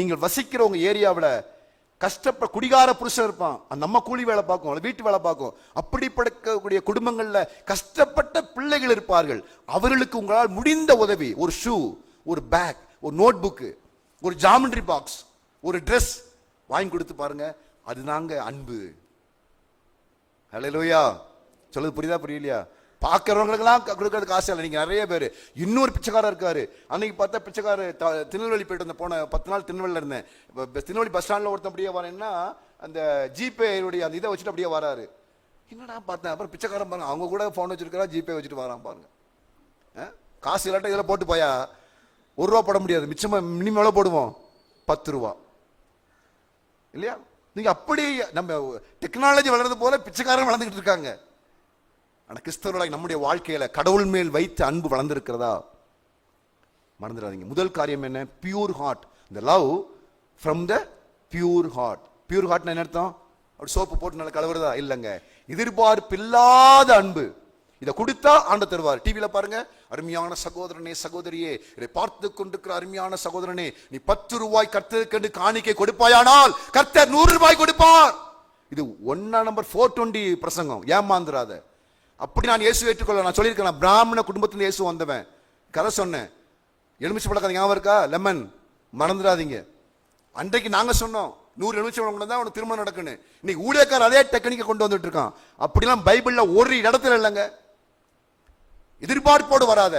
நீங்கள் வசிக்கிற உங்க ஏரியாவில் கஷ்டப்பட குடிகார புருஷன் இருப்பான், அந்த அம்மா கூலி வேலை பார்க்கும், வீட்டு வேலை பார்க்கும். அப்படிப்படக்கூடிய குடும்பங்கள்ல கஷ்டப்பட்ட பிள்ளைகள் இருப்பார்கள். அவர்களுக்கு உங்களால் முடிந்த உதவி, ஒரு ஷூ, ஒரு பேக், ஒரு நோட் புக், ஒரு ஜாமெண்ட்ரி பாக்ஸ், ஒரு ட்ரெஸ் வாங்கி கொடுத்து பாருங்க. அதுதாங்க அன்பு. ஹல்லேலூயா. சொல்லுது புரியுதா புரியலையா? பார்க்கறவங்களுக்கெல்லாம் கொடுக்கறது காசு இல்லை. நீங்க நிறைய பேர். இன்னொரு பிச்சைக்காரர் இருக்காரு. அன்னைக்கு பார்த்தா பிச்சைக்காரர் திருநெல்வேலி போயிட்டு வந்த, போன 10 நாள் திருநெல்வேலியில் இருந்தேன். திருநெல்வேலி பஸ் ஸ்டாண்டில் ஒருத்தன் அப்படியே வரேன்னா அந்த ஜிபே அந்த இதை வச்சுட்டு அப்படியே வராரு. என்னடா பார்த்தேன். அப்புறம் பிச்சைக்காரன் பாருங்க, அவங்க கூட ஃபோன் வச்சிருக்கிறா, ஜிபே வச்சுட்டு வரான் பாருங்க. காசு இல்லாட்ட இதில் போட்டு போயா 1 ரூபா போட முடியாது. மிச்சமா மினிமம் எவ்வளோ போடுவோம்? 10 ரூபா இல்லையா? நீங்க அப்படி நம்ம டெக்னாலஜி வளர்றது போல பிச்சைக்காரன் வளர்ந்துகிட்டு இருக்காங்க. ஆனா கிறிஸ்தவர்களாக நம்முடைய வாழ்க்கையில கடவுள் மேல் வைத்து அன்பு வளர்ந்திருக்கிறதா? மறந்துடாதீங்க. முதல் காரியம் என்ன? Pure heart. இந்த love from the pure heart. Pure heart என்ன அர்த்தம்? அப்படி சோப்பு போட்டு நல்லா கலவுறதா? இல்லைங்க. எதிர்பார்ப்பில்லாத அன்பு. இதை கொடுத்தா ஆண்டு தருவார். டிவியில பாருங்க, அருமையான சகோதரனே சகோதரியே, இதை பார்த்து கொண்டிருக்கிற அருமையான சகோதரனே, நீ 10 ரூபாய் கர்த்தருக்கு காணிக்கை கொடுப்பாயானால் கர்த்தர் 100 ரூபாய் கொடுப்பார். இது 1 நம்பர் 420 பிரசங்கம். ஏமாந்துராத. அப்படி நான் இயேசு ஏற்றுக்கொள்ள நான் சொல்லியிருக்கேன். பிராமண குடும்பத்தில் இயேசு வந்தவன் கதை சொன்னேன். எலுமிச்சை பழக்கம் ஞாபகம் இருக்கா? லெமன். மறந்துடாதீங்க. அன்றைக்கு நாங்க சொன்னோம் 100 எலுமிச்சை பழம் தான் உனக்கு திருமணம் நடக்குன்னு. இன்னைக்கு ஊழியக்காரர் அதே டெக்னிக்கை கொண்டு வந்துட்டு இருக்கான். அப்படிலாம் பைபிள்ல ஒரு இடத்துல இல்லைங்க. எதிர்பார்ப்போடு வராத.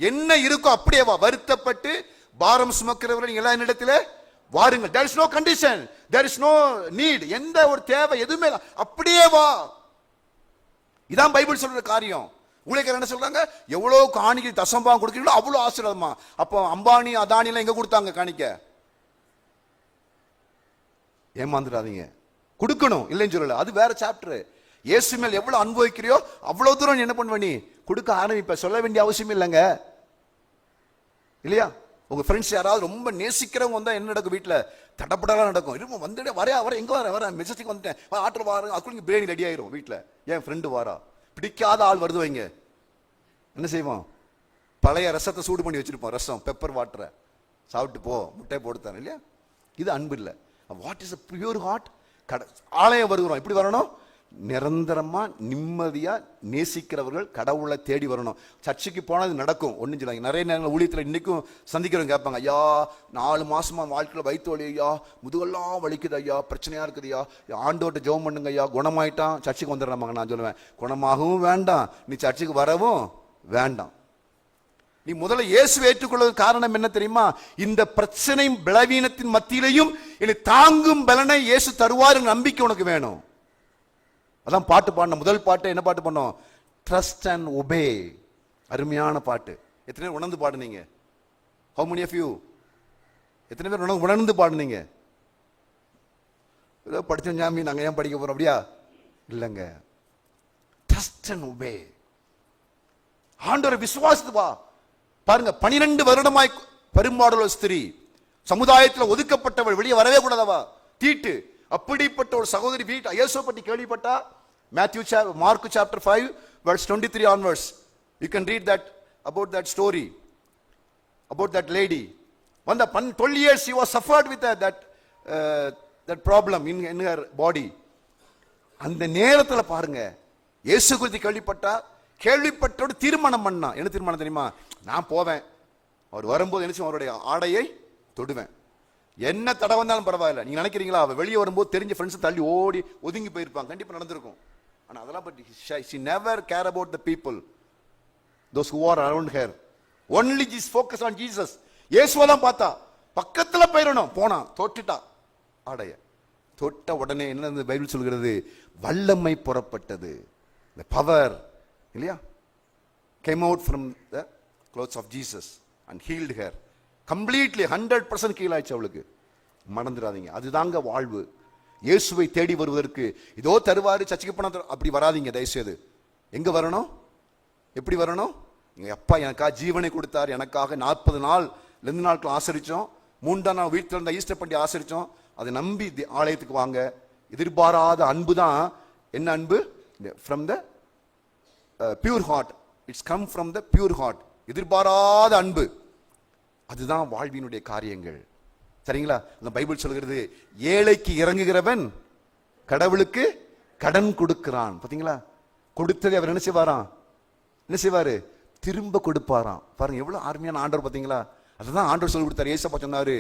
என்ன இருக்கோ அப்படியே வா. வருத்தப்பட்டு பாரம் சுமக்கிறவர்கள் எல்லா இடத்திலே வாருங்கள். there is no condition, there is no need. எந்த ஒரு தேவை எதுவுமே அப்படியே வா. இதான் பைபிள் சொல்ற காரியம். ஊழியக்காரர் என்ன சொல்றாங்க? எவ்வளவு காணிக்கை தசம்பாகம் கொடுக்கிறீங்களோ அவ்வளவு ஆசீர்வாதமா. அப்போ அம்பானி அதானி எல்லாம் எங்க கொடுத்தாங்க காணிக்க? ஏமாந்துடாதீங்க. கொடுக்கணும், இல்லைன்னு சொல்லல, அது வேற சாப்டர். இயேசு மேல் எவ்வளவு அனுபவிக்கிறியோ அவ்வளவு தூரம் என்ன பண்ணுவ நீ? கொடுக்க ஆரம்பிப்ப. சொல்ல வேண்டிய அவசியம் இல்லைங்க, இல்லையா? உங்க ஃப்ரெண்ட்ஸ் யாராவது ரொம்ப நேசிக்கிறவங்க வந்தா என்ன நடக்கும்? வீட்டுல தடப்படலாம் நடக்கும். இருக்கும் வந்துட்டு வர எங்க வர மெசேஜுக்கு வந்துட்டேன், ஆர்டர் வாரம், அதுக்குள்ள பிரியாணி ரெடி ஆயிரும் வீட்டுல. என் ஃப்ரெண்டு வாரா, பிடிக்காத ஆள் வருது வைங்க, என்ன செய்வோம்? பழைய ரசத்தை சூடு பண்ணி வச்சிருப்போம். ரசம், பெப்பர் வாட்டரை சாப்பிட்டு போ, முட்டை போடுத்தானே, இல்லையா? இது அன்பு இல்லை. What is a pure heart? ஆலயம் வருகிறோம், எப்படி வரணும்? நிரந்தரமா நிம்மதியா நேசிக்கிறவர்கள் கடவுளை தேடி வரணும். சர்ச்சுக்கு போனது நடக்கும், ஒன்றும் சொல்லாங்க. நிறைய நேரங்கள் ஊழியத்தில் இன்னைக்கும் சந்திக்கிறவங்க கேட்பாங்க, ஐயா 4 மாசமா வாழ்க்கையில் வயிற்று வலி ஐயா, முதுகெல்லாம் வலிக்குது ஐயா, பிரச்சனையா இருக்குது ஐயா, ஆண்டோட்ட ஜெபம் பண்ணுங்க ஐயா, குணமாயிட்டான் சர்ச்சுக்கு வந்துடுறாங்க. நான் சொல்லுவேன், குணமாகவும் வேண்டாம், நீ சர்ச்சுக்கு வரவும் வேண்டாம். நீ முதல்ல இயேசு ஏற்றுக்கொள்வது காரணம் என்ன தெரியுமா? இந்த பிரச்சனை பலவீனத்தின் மத்தியிலையும் என்னை தாங்கும் பலனை இயேசு தருவார் நம்பிக்கை உனக்கு வேணும். அதான் பாட்டு பாடின முதல் பாட்டு என்ன பாட்டு பண்ணோம்? Trust and obey. அருமையான பாட்டு. எத்தனை பேர் உணர்ந்து பாடுனீங்க? How many of you? எத்தனை பேர் உணர்ந்து பாடுனீங்க? ஏதோ படிச்சோம் ஜாமி, நாங்க ஏன் படிக்க போறோம் அப்படியா? இல்லைங்க. Trust and obey. ஆண்டவரை விசுவாசித்து பாருங்க. 12 வருடமாய் பெரும்பாடுள்ள ஸ்திரீ, சமுதாயத்தில் ஒதுக்கப்பட்டவள், வெளியே வரவே கூடாதவா, தீட்டு. அப்படிப்பட்ட ஒரு சகோதரி வீட்டு இயேசுவை பற்றி கேள்விப்பட்டா, mark chapter 5 verse 23 onwards, you can read that about that story, about that lady. When the 12 years she was suffered with that problem in her body. அந்த நேரத்தில் பாருங்க, இயேசு குறித்து கேள்விப்பட்டோடு தீர்மானம் பண்ணா. என்ன தீர்மானம் தெரியுமா? நான் போவேன், அவர் வரும்போது என்ன செய்வோம், அவருடைய ஆடையை தொடுவேன். என்ன தடை வந்தாலும் பரவாயில்ல. நீங்க நினைக்கிறீங்களா அவ வெளியே வரும்போது தெரிஞ்ச ஃப்ரெண்ட்ஸ் தள்ளி ஓடி ஒதுங்கி போயிருப்பாங்க? கண்டிப்பா நடந்திருக்கும். ஆனா அதெல்லாம் பற்றி she never care about the people, those who are around her. Only just focus on Jesus. இயேசுவை தான் பார்த்தா. பக்கத்துல போயிடணும். போனா தொட்டுட்டா ஆடைய. தொட்ட உடனே என்ன பைபிள் சொல்கிறது? வல்லமை புறப்பட்டது. the power, இல்லையா, came out from the clothes of Jesus and healed her completely. 100% heel ஆயிடுச்சு அவளுக்கு. மறந்துடாதீங்க, அதுதாங்க வாழ்வு. இயேசுவை தேடி வருவதற்கு இதோ தருவாரு, சர்ச்சுக்கு போனா அப்படி வராதீங்க தயவுசெய்து. எங்க வரணும்? எப்படி வரணும்? எங்க அப்பா எனக்காக ஜீவனை கொடுத்தார், எனக்காக 40 நாள் 2 நாட்கள் ஆசரிச்சோம், 3ஆம் நாள் வீட்டில் இருந்த ஈஸ்டர் பண்டி ஆசரிச்சோம். அதை நம்பி ஆலயத்துக்கு வாங்க. எதிர்பாராத அன்பு தான். என்ன அன்பு? from the pure heart. It's come from the pure heart. எதிர்பாராத அன்பு. அதுதான் வாழ்வினுடைய காரியங்கள். சரிங்களா? அந்த பைபிள் சொல்கிறது, ஏழைக்கு இறங்குகிறவன் கடவுளுக்கு கடன் கொடுக்கிறான். பாத்தீங்களா? கொடுத்ததை அவர் என்ன செய்வாராம்? என்ன செய்வாரு? திரும்ப கொடுப்பாராம். பாருங்க எவ்வளவு அருமையான ஆண்டவர். பாத்தீங்களா? அதுதான் ஆண்டவர் சொல்லி கொடுத்தார். ஏசப்பா சொன்னாரு,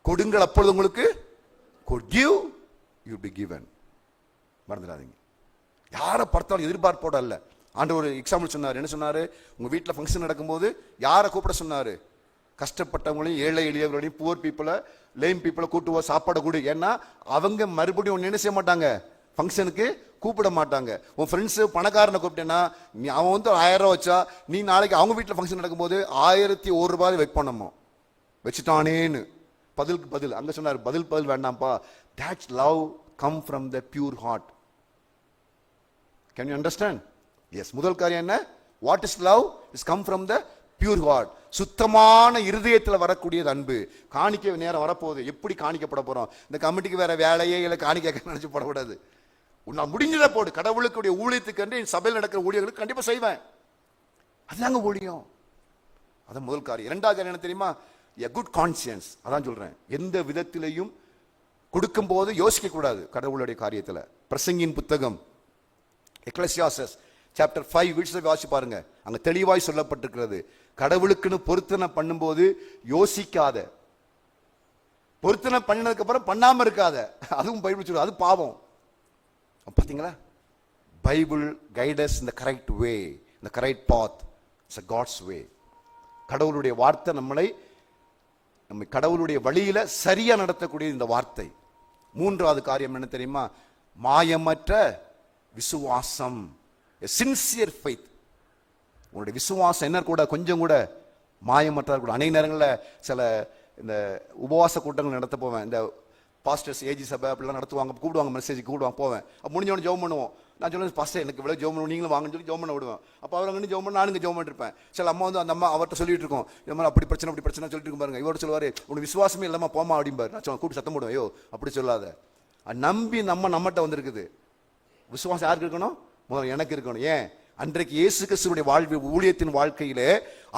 கொடுங்கள் அப்பொழுது உங்களுக்கு, give you will be given. மறந்துடாதீங்க. யாரை பார்த்தாலும் எதிர்பார்ப்போட அல்ல. ஆண்டவர் ஒரு எக்ஸாம்பிள் சொன்னார். என்ன சொன்னாரு? உங்க வீட்டில் ஃபங்க்ஷன் நடக்கும்போது யாரை கூப்பிட சொன்னாரு? கஷ்டப்பட்டவங்களையும் ஏழை எளியவர்களையும் புவர் பீப்புளை லேம் பீப்புளை கூட்டுவா, சாப்பாடு கொடு. ஏன்னா அவங்க மறுபடியும் ஒன்று என்ன செய்ய மாட்டாங்க, ஃபங்க்ஷனுக்கு கூப்பிட மாட்டாங்க. உன் ஃப்ரெண்ட்ஸு பணக்காரனை கூப்பிட்டேன்னா அவன் வந்து 1000 ரூபா வச்சா, நீ நாளைக்கு அவங்க வீட்டில் ஃபங்க்ஷன் நடக்கும்போது 1001 ரூபாய் வைப்போம். நம்ம வச்சுட்டானேன்னு பதிலுக்கு பதில். அங்கே சொன்னார், பதில் வேண்டாம்ப்பா. That's love come from the pure heart. Can you understand? Yes. முதல் காரியம் என்ன? What is love? It's come from the pure heart. சுத்தமான இருதயத்தில் வரக்கூடியது அன்பு. காணிக்க நேரம் வரப்போகுது. எப்படி காணிக்கப்பட போறோம்? இந்த கமிட்டிக்கு வேற வேலையே இல்லை, காணிக்க நினைச்சு போடக்கூடாது. நான் முடிஞ்சதை போடு. கடவுளுக்குடைய ஊழியத்துக்கு சபையில் நடக்கிற ஊழியர்களுக்கு கண்டிப்பா செய்வேன். அதுதாங்க ஊழியம். அதான் முதல் காரியம். இரண்டாவது காரியம் என்ன தெரியுமா? a good conscience. அதான் சொல்றேன், எந்த விதத்திலையும் கொடுக்கும் போது யோசிக்க கூடாது கடவுளுடைய காரியத்தில். பிரசங்கியின் புத்தகம் எக்லெசியாஸ்டஸ் chapter 5 வீட்ல வாசி பாருங்க. அங்க தெளிவாய் சொல்லப்பட்டிருக்கிறது, கடவுளுக்குன்னு பொருத்தனை பண்ணும்போது யோசிக்காத, பொருத்தனை பண்ணினதுக்கு அப்புறம் பண்ணாம இருக்காத. அதுவும் பைபிள் சொல்லுது, அது பாவம். பாத்தீங்களா? Bible guide us in the correct way, in the correct path. It's a God's way. கடவுளுடைய வார்த்தை நம்மை கடவுளுடைய வழியில சரியா நடத்தக்கூடிய இந்த வார்த்தை. மூன்றாவது காரியம் என்ன தெரியுமா? மாயமற்ற விசுவாசம். Sincere faith. உங்களுடைய விசுவாசம் என்ன கூட கொஞ்சம் கூட மாயமற்ற கூட. அநேக நேரங்களில் சில இந்த உபவாச கூட்டங்கள் நடத்த போவேன். இந்த பாஸ்டர்ஸ் ஏஜி சபை அப்படிலாம் நடத்துவாங்க, கூப்பிடுவாங்க, மெசேஜ் கூப்பிடுவாங்க, போவேன். அப்போ முடிஞ்சவொன்னு ஜெபம் பண்ணுவோம். நான் சொல்லுவேன், பாஸ்டர் எனக்கு இவ்வளோ ஜெபம் பண்ணுவோம், நீங்களும் வாங்கன்னு சொல்லி ஜெபம் பண்ண விடுவேன். அப்போ அவர் அங்கே ஜெபம் பண்ண, நானுங்க ஜெபம் பண்ணிருப்பேன். சில அம்மா வந்து அந்த அம்மா அவர்கிட்ட சொல்லிட்டு இருக்கோம், இந்த மாதிரி அப்படி பிரச்சனை சொல்லிட்டு இருக்கும் பாருங்க. இவர்கிட்ட சொல்லுவார், உனக்கு விசுவாசமே இல்லாமல் போமா அப்படிம்பாரு. நான் கூப்பிட்டு சத்தம் போடுவேன், ஐயோ அப்படி சொல்லாத. நம்பி நம்மகிட்ட வந்திருக்குது. விசுவாசம் யாருக்கு இருக்கணும்? முதல்ல எனக்கு இருக்கணும். ஏன்? அன்றைக்கு இயேசு கிறிஸ்துவுடைய ஊழியத்தின் வாழ்க்கையிலே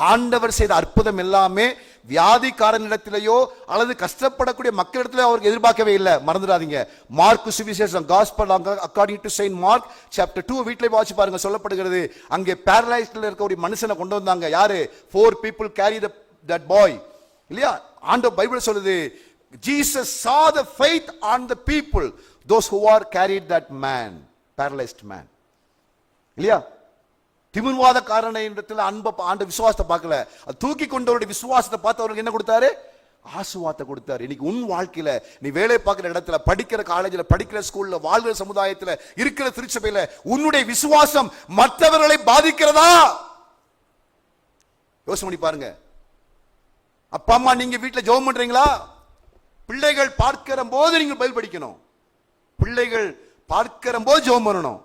ஆண்டவர் செய்த அற்புதம் எல்லாமே வியாதிக்காரனிடத்திலேயோ அல்லது கஷ்டப்படக்கூடிய மக்களிடத்திலே அவருக்கு எதிர்பார்க்கவே இல்லை. மறந்துடாதீங்க. மார்க் சுவிசேஷம் gospel according to Saint mark chapter 2 வீட்டிலே வாசி பாருங்க. சொல்லப்படுகிறது, அங்கே பேரலைஸ்ட்ல இருக்க ஒரு மனுஷனை கொண்டு வந்தாங்க. யாரு? 4 people carry that boy. இல்லையா? ஆண்டவர் பைபிள் சொல்லுது, Jesus saw the faith on the people, those who are carried that man, paralyzed man. இல்லையா? திமிர்வாத காரணத்தில் அன்பை ஆண்ட விசுவாசத்தை பார்க்கல, அது தூக்கி கொண்டவருடைய விசுவாசத்தை பார்த்து அவருக்கு என்ன கொடுத்தாரு? ஆசீர்வாதத்தை கொடுத்தார். இன்னைக்கு உன் வாழ்க்கையில நீ வேலை பார்க்கிற இடத்துல, படிக்கிற காலேஜ்ல, படிக்கிற ஸ்கூல்ல, வாழ்கிற சமுதாயத்துல, இருக்கிற திருச்சபையில உன்னுடைய விசுவாசம் மற்றவர்களை பாதிக்கிறதா? யோசனை பண்ணி பாருங்க. அப்பா அம்மா நீங்க வீட்டுல ஜெபம் பண்றீங்களா? பிள்ளைகள் பார்க்கிற போது நீங்க பைபிள் படிக்கணும். பிள்ளைகள் பார்க்கிற போது ஜெபம் பண்ணணும்.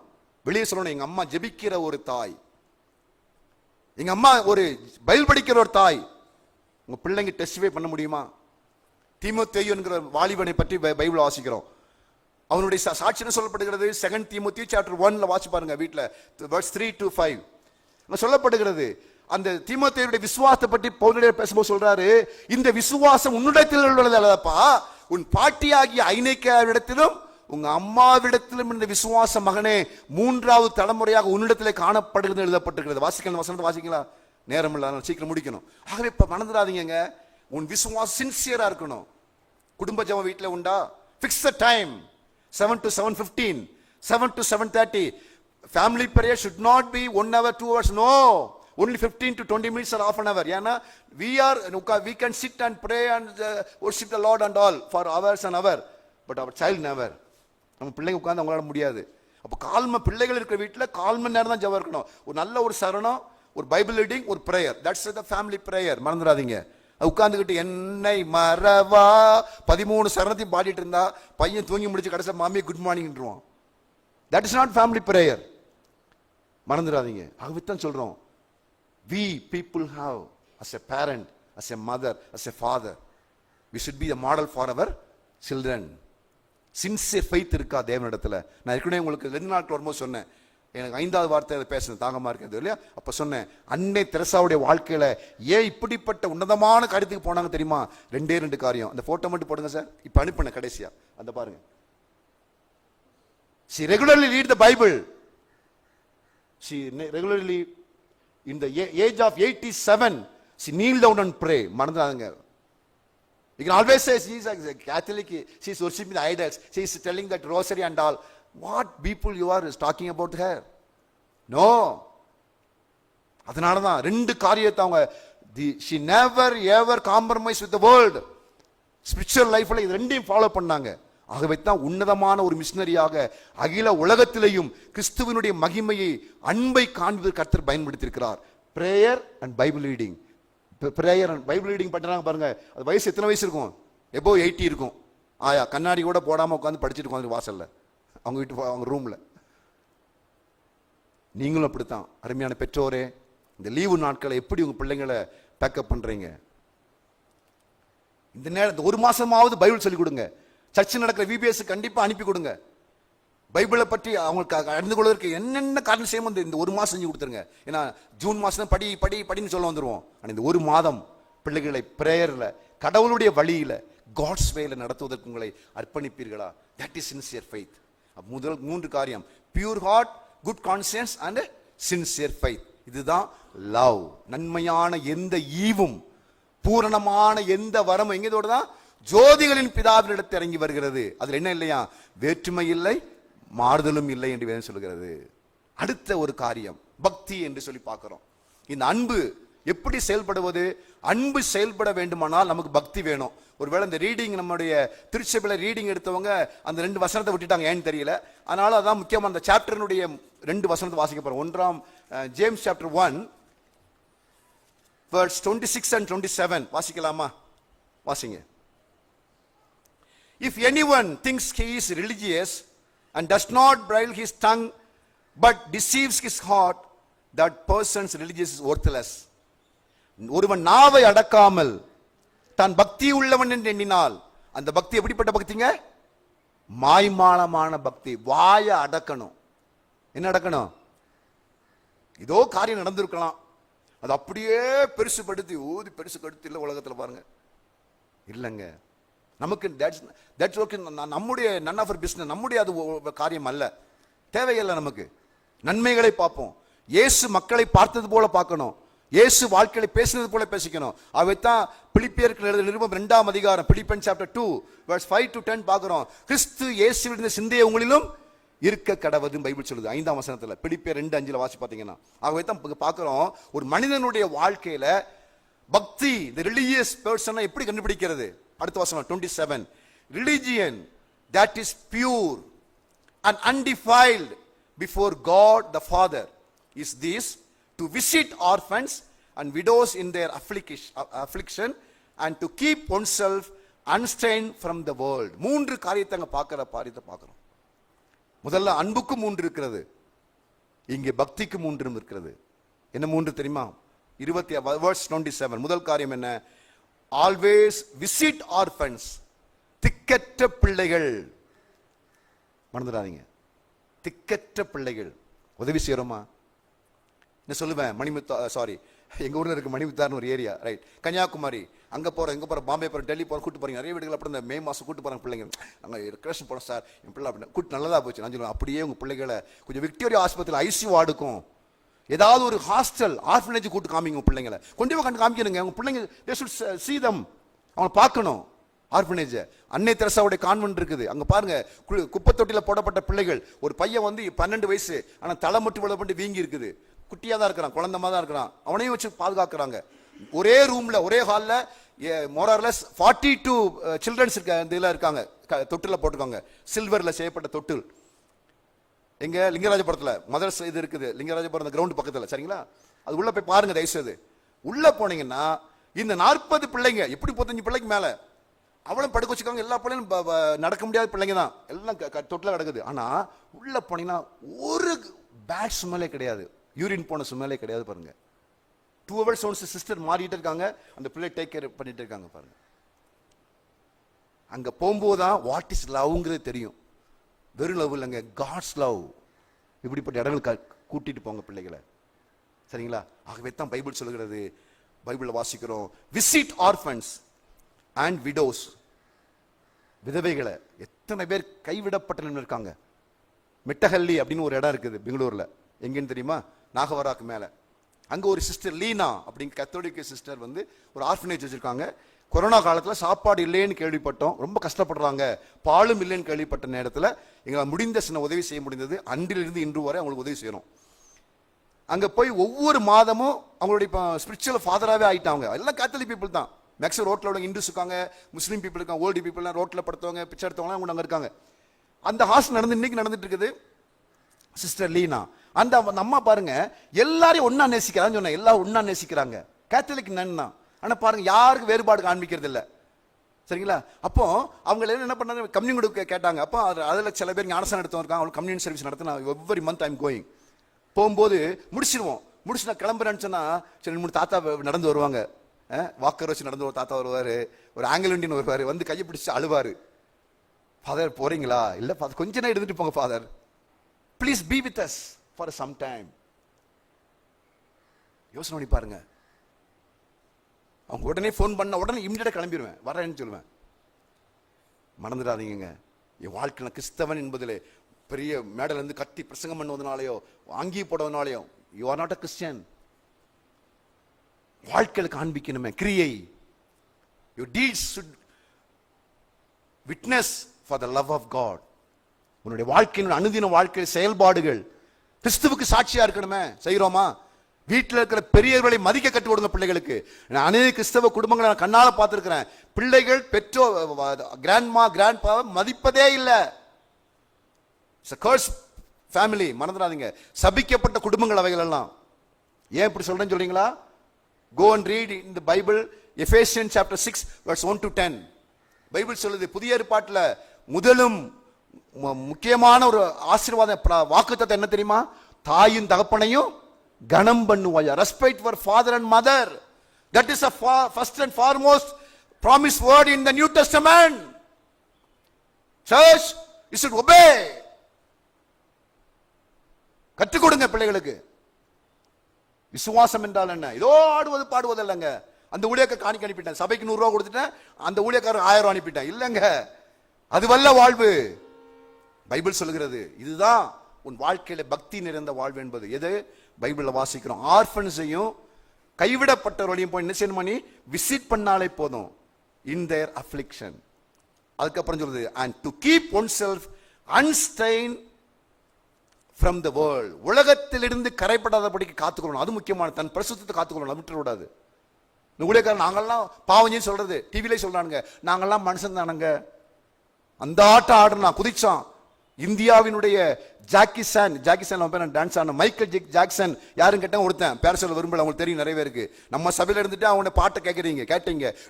வெளியே சொல்லணும், எங்க அம்மா ஜெபிக்கிற ஒரு தாய், எங்க அம்மா ஒரு பைபிள் படிக்கிற ஒரு தாய். உங்க பிள்ளைங்க டெஸ்டிஃபை பண்ண முடியுமா? தீமோத்தேயு என்கிற வாலிபனை பற்றி பைபிள் வாசிக்கிறோம். அவனுடைய சாட்சி என்ன சொல்லப்படுகிறது? 2 தீமோத்தேயு சாப்டர் 1ல வாசி பாருங்க வீட்டுல, verse 3 to 5 சொல்லப்படுகிறது. அந்த தீமோத்தேயுடைய விசுவாசத்தை பற்றி பவுல் பேசும்போது சொல்றாரு, இந்த விசுவாசம் உன்னிடத்தில் உள்ளது அல்லப்பா, உன் பாட்டியாகிய ஐநேக்கியாவிடத்திலும் உங்க அம்மாவிடத்திலும் இந்த விசுவாச மகனே 3வது தலைமுறையாக உன்னிடத்திலே காணப்படுகிறது எழுதப்பட்டிருக்கிறது. வாசிக்கலாம், வசனத்தை வாசிக்கலாம், நேரம் இல்ல, சீக்கிரம் முடிக்கணும். ஆகவே இப்ப மறந்துடாதீங்க, உன் விசுவாசம் சின்சியரா இருக்கணும். குடும்ப ஜெபம் வீட்டுல உண்டா? Fix the time, 7 to 7:15, 7 to 7:30. Family prayer should not be 1 hour, 2 hours. No, only 15 to 20 minutes or half an hour. ஏன்னா we can sit and pray and worship the Lord and all for hours and hours, but our child never. நம்ம பிள்ளைங்க உட்கார்ந்து அவங்களால முடியாது. அப்போ கால்ம பிள்ளைகள் இருக்கிற வீட்டில் 4 மணி நேரம் தான் ஜெபம் இருக்கணும். ஒரு நல்ல ஒரு சரணம், ஒரு பைபிள் ரீடிங், ஒரு prayer. That's the family prayer. மறந்துடாதீங்க. உட்கார்ந்துக்கிட்டு என்னை மறவா 13 சரணத்தையும் பாடிட்டு இருந்தா பையன் தூங்கி முடிச்சு கடைசியா மாமியை குட் மார்னிங்ன்றுவான். That is not family prayer. மறந்துடாதீங்க. ஆகவே சொல்றோம், we people have as a parent, as a mother, as a father, we should be a model for our children. Sincere faith இருக்கா தேவனிடத்துல? நான் ஏற்கனவே உங்களுக்கு 2 நாட்கள் வரும்போது சொன்னேன், எனக்கு 5வது வார்த்தை பேசுனது தாங்கமா இருக்கிறது இல்லையா? அப்ப சொன்னேன், அன்னை தெரசாவுடைய வாழ்க்கையில ஏன் இப்படிப்பட்ட உன்னதமான காரியத்துக்கு போனாங்க தெரியுமா? 2 காரியம். அந்த போட்டோ மட்டும் போடுங்க சார், இப்ப அனுப்பின கடைசியா அந்த பாருங்க. she regularly read the Bible. she regularly in the age of 87 she kneel down and pray. மறந்துடாதீங்க. You can always say she is a Catholic, she is worshiping the idols, she is telling that rosary and all. What people you are is talking about her? No. அதனால தான் 2 காரியத்தை அவங்க, she never ever compromise with the world. Spiritual லைஃப்ல இது 2ஐயும் follow பண்ணாங்க. ஆகவே தான் உன்னதமான ஒரு மிஷனரியாக அகில உலகத்திலேயும் கிறிஸ்துவினுடைய மகிமையை, அன்பை காண்பதற்கு கர்த்தர் பயன்படுத்தியிருக்கிறார். Prayer and Bible reading. Prayer and Bible reading பண்றாங்க பாருங்க. அது வயசு எத்தனை வயசு இருக்கும்? எபோவ் 80 இருக்கும். ஆயா கண்ணாடி கூட போடாம உட்காந்து படிச்சுட்டு உட்காந்து வாசல்ல, அவங்க வீட்டு அவங்க ரூம்ல. நீங்களும் அப்படித்தான். அருமையான பெற்றோரே, இந்த லீவு நாட்களை எப்படி உங்க பிள்ளைங்களை பேக்கப் பண்றீங்க? இந்த நேரம் 1 மாசமாவது பைபிள் சொல்லி கொடுங்க. சர்ச் நடக்கிற VBS கண்டிப்பா அனுப்பி கொடுங்க. பைபிளை பற்றி அவங்களுக்கு அறிந்து கொள்வதற்கு என்னென்ன காரணம் செய்யணும் இந்த 1 மாசம் செஞ்சு கொடுத்துருங்க. ஏன்னா ஜூன் மாசம் படி படி படின்னு சொல்ல வந்துருவோம். ஆனால் இந்த 1 மாதம் பிள்ளைகளை பிரேயர்ல, கடவுளுடைய வழியில, காட்ஸ் வேல நடத்துவதற்கு உங்களை அர்ப்பணிப்பீர்களா? That is sincere faith. முதல் 3 காரியம், pure heart, good conscience and sincere faith. இதுதான் லவ். நன்மையான எந்த ஈவும், பூரணமான எந்த வரமும் எங்கேதோடு தான்? ஜோதிகளின் பிதாவினிடத்தை இறங்கி வருகிறது. அதுல என்ன இல்லையா? வேற்றுமை இல்லை, மாறுதலும் இல்லை என்று வேதம் சொல்கிறது. அடுத்த ஒரு காரியம் பக்தி என்று சொல்லி பார்க்கிறோம். இந்த அன்பு எப்படி செயல்படுவது? அன்பு செயல்பட வேண்டுமானால் நமக்கு பக்தி வேணும். ஒருவேளை இந்த ரீடிங், நம்முடைய திருச்சபையில ரீடிங் எடுத்தவங்க அந்த 2 வசனத்தை விட்டுட்டாங்க, ஏன்னு தெரியல. அதனால அதான் முக்கியமான அந்த சாப்டர்னுடைய 2 வசனத்தை வாசிக்க போறோம். 1 ஜேம்ஸ் சாப்டர் 1 verse 26 and 27 வாசிக்கலாமா? வாசிங்க. If anyone thinks he is religious and does not bridle his tongue but deceives his heart, that person's religious is worthless. ஒருவன் நாவை அடக்காமல் தான் பக்தி உள்ளவன் என்று எண்ணினால், அந்த பக்தி எப்படிப்பட்ட பக்திங்க? மாய்மாலமான பக்தி. வாயை அடக்கணும். என்ன அடக்கணும்? ஏதோ காரியம் நடந்திருக்கலாம், அது அப்படியே பெருசுபடுத்தி ஊதி பெருசு கடுத்து இல்லை உலகத்தில் பாருங்க. இல்லைங்க, நமக்கு நம்முடைய நன் ஆஃப் பிசினஸ், நம்முடைய அது காரியம் அல்ல, தேவையில்லை. நமக்கு நன்மைகளை பார்ப்போம். இயேசு மக்களை பார்த்தது போல பார்க்கணும். இயேசு வாழ்க்கையை பேசினது போல பேசிக்கணும். அவைத்தான் பிலிப்பியருக்கு எழுதிய நிருபம் 2ஆம் அதிகாரம், பிலிப்பியன்ஸ் சாப்டர் 2 verse 5 to 10 பார்க்கிறோம். கிறிஸ்து இயேசுவின் சிந்தையை உங்களிலும் இருக்க கடவுது பைபிள் சொல்லுது 5ஆம் வசனத்துல. பிலிப்பியர் 2:5 வாசி பார்த்தீங்கன்னா. ஆகவே தான் பார்க்கிறோம், ஒரு மனிதனுடைய வாழ்க்கையில பக்தி, the religious person எப்படி கண்டுபிடிக்கிறது? அடுத்த வசனம் 27. Religion that is pure and undefiled before God the Father is this, to visit orphans and widows in their affliction and to keep oneself unstained from the world. மூன்று காரியத்தை அங்க பார்க்கிறோம். முதல்ல அன்புக்கு மூன்று இருக்கிறது, இங்கே பக்திக்கு மூன்று இருக்கிறது. என்ன மூன்று தெரியுமா? 27 முதல் காரியம் என்ன? ஆல்வேஸ் விசிட் ஆர்ஃபன்ஸ், திக்கற்ற பிள்ளைகள். மறந்துடாதீங்க, திக்கற்ற பிள்ளைகள். உதவி செய்யறோமா? என்ன சொல்லுவேன், எங்க ஊர்ல இருக்கு மணிமுத்தார்னு ஒரு ஏரியா, ரைட், கன்னியாகுமரி, அங்க போறோம், எங்க போறோம், பாம்பே போறோம், டெல்லி போறோம், கூட்டு போறீங்க. நிறைய வீடுகள் அப்படி இந்த மே மாசம் கூட்டு போறாங்க பிள்ளைங்க. அங்க கிரேஷன் போறோம் சார், என் பிள்ளை அப்படி கூட்டு நல்லதா போச்சு. நான் சொல்லுவேன், அப்படியே உங்க பிள்ளைகளை கொஞ்சம் விக்டோரியா ஆஸ்பத்திரியில் ஐசியூ வார்டுக்கும் ஏதாவது ஒரு ஹாஸ்டல் ஆர்ஃபனேஜ் கூட்டு காமிங்க. உங்க பிள்ளைங்களை கொண்டு போய் காமிக்கணுங்க. உங்க பிள்ளைங்க they should see them, அவங்க பார்க்கணும். ஆர்ஃபனேஜ் அன்னை தெரசாவுடைய கான்வென்ட் இருக்குது, அங்க பாருங்க, குப்பை தொட்டியில போடப்பட்ட பிள்ளைகள். ஒரு பையன் வந்து 12 வயசு, ஆனா தலை மட்டும் விளப்பட்டு வீங்கி இருக்குது, குட்டியா தான் இருக்கிறான், குழந்தைமா தான் இருக்கிறான், அவனையும் வச்சு பாதுகாக்கிறாங்க. ஒரே ரூம்ல ஒரே ஹால்ல மோரார்லெஸ் 42 சில்ட்ரன்ஸ் இருக்காங்க, தொட்டில போட்டுருக்காங்க, சில்வர்ல செய்யப்பட்ட தொட்டில். எங்க லிங்கராஜபுரத்துல மதர்ஸ் இது இருக்குது, லிங்கராஜபுரம் கிரவுண்ட் பக்கத்துல, சரிங்களா? அது உள்ள போய் பாருங்க தயவுசெய்து. உள்ள போனீங்கன்னா இந்த 40 பிள்ளைங்க, எப்படி 35 பிள்ளைக்கு மேல அவளும் படுக்க வச்சுக்காங்க. எல்லா பிள்ளைங்களும் நடக்க முடியாத பிள்ளைங்க தான், எல்லாம் தொட்டில கிடக்குது. ஆனா உள்ள போனீங்கன்னா ஒரு பேட் ஸ்மெல்லே கிடையாது, யூரின் போன ஸ்மெல்லே கிடையாது. பாருங்க, 2 hours ஒன்ஸ் சிஸ்டர் மாறிட்டு இருக்காங்க, அந்த பிள்ளை டேக் கேர் பண்ணிட்டு இருக்காங்க. பாருங்க, அங்க போகும்போதுதான் வாட் இஸ் லவ்ங்கிறது தெரியும். வெறும் லவ் இல்லைங்க, காட்ஸ் லவ். இப்படிப்பட்ட இடங்களுக்கு கூட்டிட்டு போங்க பிள்ளைகளை, சரிங்களா? ஆகவே தான் பைபிள் சொல்லுகிறது, பைபிள்ல வாசிக்கிறோம், விசிட் ஆர்ஃபன்ஸ் அண்ட் விடோஸ். விதவைகளை, எத்தனை பேர் கைவிடப்பட்ட இருக்காங்க. மெட்டஹல்லி அப்படின்னு ஒரு இடம் இருக்குது பெங்களூர்ல, எங்கன்னு தெரியுமா? நாகவராக்கு மேல. அங்க ஒரு சிஸ்டர் லீனா அப்படிங்கிற கத்தோலிக்க சிஸ்டர் வந்து ஒரு ஆர்ஃபனேஜ் வச்சிருக்காங்க. கொரோனா காலத்தில் சாப்பாடு இல்லைன்னு கேள்விப்பட்டோம், ரொம்ப கஷ்டப்படுறாங்க, பாலும் இல்லைன்னு கேள்விப்பட்ட நேரத்தில் எங்களால் முடிந்த சின்ன உதவி செய்ய முடிந்தது. அன்றிலிருந்து இன்று வரை அவங்களுக்கு உதவி செய்யறோம். அங்கே போய் ஒவ்வொரு மாதமும் அவங்களுடைய ஸ்பிரிச்சுவல் ஃபாதராகவே ஆகிட்டாங்க. எல்லாம் கேத்தலிக் பீப்புள் தான், மேக்ஸிமம் ரோட்டில் உள்ள இந்துஸ் இருக்காங்க, முஸ்லீம் பீப்புள் இருக்காங்க, ஓல்டு பீப்புள்லாம் ரோட்டில் படுத்தவங்க, பிச்சை எடுத்தவங்களாம் அவங்க அங்கே இருக்காங்க. அந்த ஹாஸ்டல் இன்னைக்கு நடந்துட்டு இருக்குது. சிஸ்டர் லீனா, அந்த அம்மா பாருங்க, எல்லாரையும் ஒன்னா நேசிக்கிறான்னு சொன்ன, எல்லாரும் ஒன்னா நேசிக்கிறாங்க. கேத்தலிக் நன் தான், ஆனா பாருங்க யாருக்கு வேறுபாடு காண்பிக்கிறது இல்லை, சரிங்களா? அப்போ அவங்க என்ன பண்ணாங்க, கம்யூனியன் கொடுக்க கேட்டாங்க. அப்போ அதுல சில பேர் ஞானசானம் எடுத்தவங்க இருக்காங்க, அவங்களுக்கு கம்யூனியன் சர்வீஸ் நடத்தினா எவ்ரி மந்த் ஐம் கோயிங். போகும்போது முடிச்சு நான் கிளம்புறேன்னு சொன்னா, சரி 3 தாத்தா நடந்து வருவாங்க, வாக்கர் வச்சு நடந்து ஒரு தாத்தா வருவாரு, ஒரு ஆங்கில இண்டியன் வருவாரு, வந்து கையை பிடிச்சு அழுவாரு. ஃபாதர் போறீங்களா? இல்ல ஃபாதர், கொஞ்ச நேரம் எடுத்துட்டு போங்க father, please be with us for some time. யோசனை பண்ணி பாருங்க. அவங்க உடனே ஃபோன் பண்ண உடனே இமிடியேட்டா கிளம்பிடுவேன், வரேன்னு சொல்லுவேன். மறந்துடாதீங்க, என் வாழ்க்கையில் கிறிஸ்தவன் என்பதிலே பெரிய மேடல் இருந்து கத்தி பிரசங்கம் பண்ணுவதனாலையோ வாங்கி போடுவதனாலையோ you are not a Christian. வாழ்க்கையில் காண்பிக்கணுமே கிரியை. your deeds should witness for the love of God. உன்னுடைய வாழ்க்கையின் அனுதின வாழ்க்கை செயல்பாடுகள் கிறிஸ்துவுக்கு சாட்சியா இருக்கணுமே. செய்கிறோமா? வீட்டில் இருக்கிற பெரியவர்களை மதிக்க கற்றுக் கொடுங்க பிள்ளைகளுக்கு. நான் அநேக கிறிஸ்தவ குடும்பங்களை நான் கண்ணால பார்த்திருக்கிறேன். பிள்ளைகள் பெற்றோர் கிராண்ட்மா கிராண்ட்பாவை மதிப்பதே இல்லை. ஃபேமிலி, மறந்துடாதீங்க, சபிக்கப்பட்ட குடும்பங்கள் அவைகள் எல்லாம். ஏன் இப்படி சொல்றேன்னு சொல்றீங்களா? Go and read in the Bible, Ephesians chapter 6 verse 1 to 10. Bible சொல்லுது, புதிய ஏற்பாட்டில் முதலும் முக்கியமான ஒரு ஆசீர்வாத வாக்குத்தத்தம் என்ன தெரியுமா? தாயும் தகப்பனையும் கணம் பண்ணுவாயா. Respect for father and mother. That is a first and foremost promised word in the New Testament. Church, you should obey. கற்றுக் கொடுங்க பிள்ளைகளுக்கு. விசுவாசம் என்றால் என்ன? இதோ ஆடுவது பாடுவது இல்லைங்க. அந்த ஊழியக்காரர் காணிக்க அனுப்பிட்டேன், சபைக்கு 100 ரூபா கொடுத்துட்டேன், அந்த ஊழியக்காரர் 1000 அனுப்பிட்டேன், இல்லைங்க. அதுவல்ல வாழ்வு. பைபிள் சொல்லுகிறது, இதுதான் உன் வாழ்க்கையில பக்தி நிறைந்த வாழ்வு என்பது. எது? பைபிள்ல வாசிக்கிறோம். ஆர்ஃபன்ஸையும் கைவிடப்பட்டவர்களையும் போய் என்ன செய்யணும்? பண்ணி விசிட் பண்ணாலே போதும். இன் தேர் அஃப்ளிக்ஷன். அதுக்கப்புறம் சொல்றது, and to keep oneself unstained from the world. உலகத்திலிருந்து கரைப்படாதபடிக்கு காத்துக்கொள்ளணும். அது முக்கியமான, தன் பரிசுத்தத்தை காத்துக்கொள்ளணும், விட்டுற கூடாது. இந்த ஊழியக்காரன் நாங்கெல்லாம் பாவஞ்சின்னு சொல்றது டிவிலே சொல்றானுங்க, நாங்கெல்லாம் மனுஷன் தானுங்க. அந்த ஆட்டம் ஆடுறான், குதிச்சான். இந்தியாவினுடைய ஜாக்கி சான் டான்ஸ் ஆன மைக்கேல் ஜாக்சன் யாரும் கேட்டா ஒருத்தன், பேர சொல்ல விரும்பல, அவங்களுக்கு தெரியும் நிறைய பேருக்கு. நம்ம சபையில இருந்துட்டு அவனை பாட்டை கேட்டீங்க.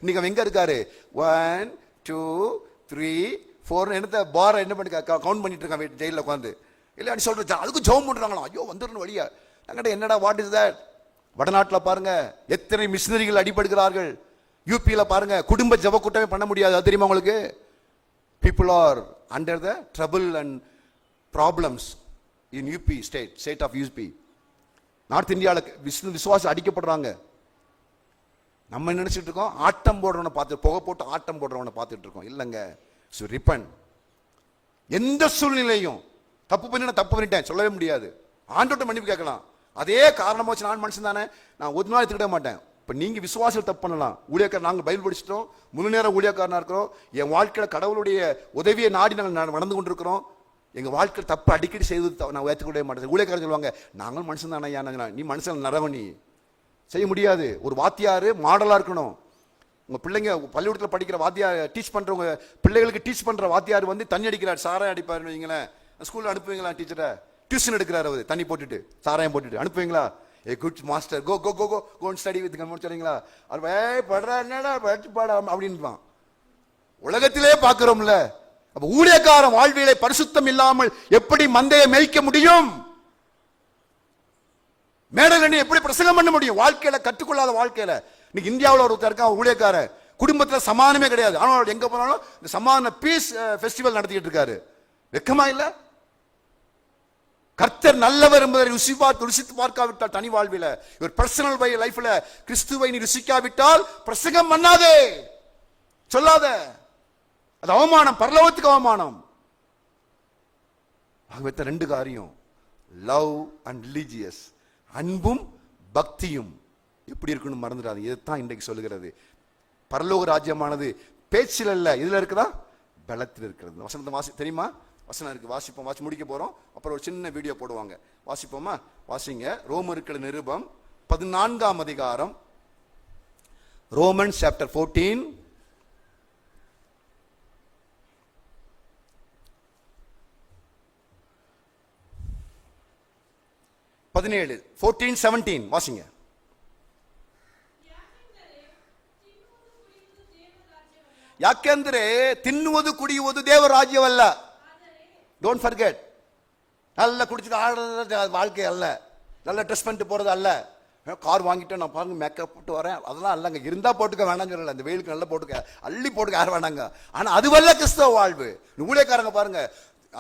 இன்னைக்கு அவன் எங்க இருக்காரு? 1 2 3 4 என்னத்த பார என்ன பண்ணி கவுண்ட் பண்ணிட்டு இருக்கான் ஜெயில உட்காந்து. இல்லை அப்படி சொல்றது, அதுக்கும் ஜெபம் பண்றாங்களாம். ஐயோ வந்துடணும் வழியா. நாங்கிட்ட என்னடா வாட் இஸ் தட்? வடநாட்டில் பாருங்க எத்தனை மிஷினரிகள் அடிபடுகிறார்கள். யூபியில பாருங்க குடும்ப ஜெப கூட்டமே பண்ண முடியாது. அது தெரியுமா உங்களுக்கு? People are under the trouble and problems in UP state of UP. North இந்தியாவில் விசுவாசி அடிக்கப்படுறாங்க. நம்ம நினைச்சிட்டு இருக்கோம் ஆட்டம் போடுறவனை பார்த்து, புகை போட்டு ஆட்டம் போடுறவனை பார்த்துட்டு இருக்கோம். இல்லைங்க, ரிப்பன். எந்த சூழ்நிலையும் தப்பு பண்ணிட்டேன் சொல்லவே முடியாது. ஆண்டோட்ட மன்னிப்பு கேட்கலாம். அதே காரணமா வச்சு நான் மனுஷன் தானே, நான் ஒரு நாள் எடுத்துக்கிட மாட்டேன். இப்போ நீங்க விசுவாசிகள் தப்பு பண்ணலாம். ஊழியக்காரர் நாங்கள் பைபிள் படிச்சிட்டோம், முழு நேரம் ஊழியக்காரனா இருக்கிறோம். என் வாழ்க்கையில கடவுளுடைய உதவியை நாடி நாங்கள் நடந்து கொண்டிருக்கிறோம். எங்க வாழ்க்கையில் தப்பு அடிக்கடி செய்வது நான் ஏற்றுக்கொள்ளவே மாட்டேன். ஊழியக்காரர் சொல்லுவாங்க, நாங்கள் மனுஷன் தானே. நீ மனுஷன் நரவணி செய்ய முடியாது. ஒரு வாத்தியார் மாடலா இருக்கணும். உங்க பிள்ளைங்க பள்ளிக்கூடத்தில் படிக்கிற வாத்தியார், டீச் பண்றவங்க பிள்ளைகளுக்கு டீச் பண்ற வாத்தியார் வந்து தண்ணி அடிக்கிறார், சாராயம் அடிப்பாருன்னு வைங்களேன். ஸ்கூல்ல அனுப்புவீங்களா? டீச்சரை டியூஷன் எடுக்கிறார், அவர் தண்ணி போட்டுட்டு சாராயம் போட்டுட்டு அனுப்புவீங்களா? A good master, go go go go go study with சொல்றீங்களா? படுறா என்னடா படிச்சு பாட அப்படின்பான். உலகத்திலே பார்க்கிறோம்ல. அப்ப ஊழியக்காரன் வாழ்வியலை பரிசுத்தம் இல்லாமல் எப்படி மந்தையை மேய்க்க முடியும்? மேடையில் எப்படி பிரசங்கம் பண்ண முடியும்? வாழ்க்கையில கற்றுக்கொள்ளாத வாழ்க்கையில. இன்னைக்கு இந்தியாவில் ஒருத்தர் இருக்கான் ஊழியக்காரன், குடும்பத்துல சமானமே கிடையாது. ஆனால் எங்க போனாலும் இந்த சமான பீஸ் ஃபெஸ்டிவல் நடத்திட்டு இருக்காரு. வெக்கமா இல்ல? கர்த்தர் நல்லவர் என்பதை ருசித்து பார்க்காவிட்டால் தனி வாழ்வில, இவர் பர்சனல் லைஃப்ல கிறிஸ்துவை நீ ருசிக்காவிட்டால் பிரசங்கம் பண்ணாதே, சொல்லாத. அது அவமானம், பரலோகத்துக்கு அவமானம். ஆகவே ரெண்டு காரியம், லவ் அண்ட் ரிலிஜியஸ், அன்பும் பக்தியும் எப்படி இருக்கணும் மறந்துடாது. இதுதான் இன்றைக்கு சொல்லுகிறது. பரலோக ராஜ்யமானது பேச்சில் அல்ல, இதுல இருக்குதா? பலத்தில் இருக்கிறது. வசனத்தை தெரியுமா? வசனம் இருக்கு, வாசிப்போம். வாசி முடிக்க போறோம். அப்புறம் ஒரு சின்ன வீடியோ போடுவாங்க. வாசிப்போமா? வாசிங்க. ரோமர்கள் நிருபம் 14ஆம் அதிகாரம், ரோமன்ஸ் சாப்டர் 14 17 14 17 வாசிங்க. ಯಾಕೆಂದ್ರೆ ತಿನ್ನುವುದು ಕುಡಿಯುವುದು ದೇವರ ರಾಜ್ಯವಲ್ಲ. Don't forget. நல்லா குடிச்சிட்டு ஆடுறது வாழ்க்கை அல்ல. நல்லா ட்ரெஸ் பண்ணிட்டு போறது அல்ல. கார் வாங்கிட்டு நான் பாருங்க மேக்கப் போட்டு வரேன், அதெல்லாம் இல்லைங்க. இருந்தா போட்டுக்க, வேண்டாம் சொல்லல. அந்த வெயிலுக்கு நல்லா போட்டுக்க, அள்ளி போட்டுக்க, யாரும் வேண்டாங்க. ஆனா அதுவல்ல கிறிஸ்தவ வாழ்வு. ஊழியக்காரங்க பாருங்க,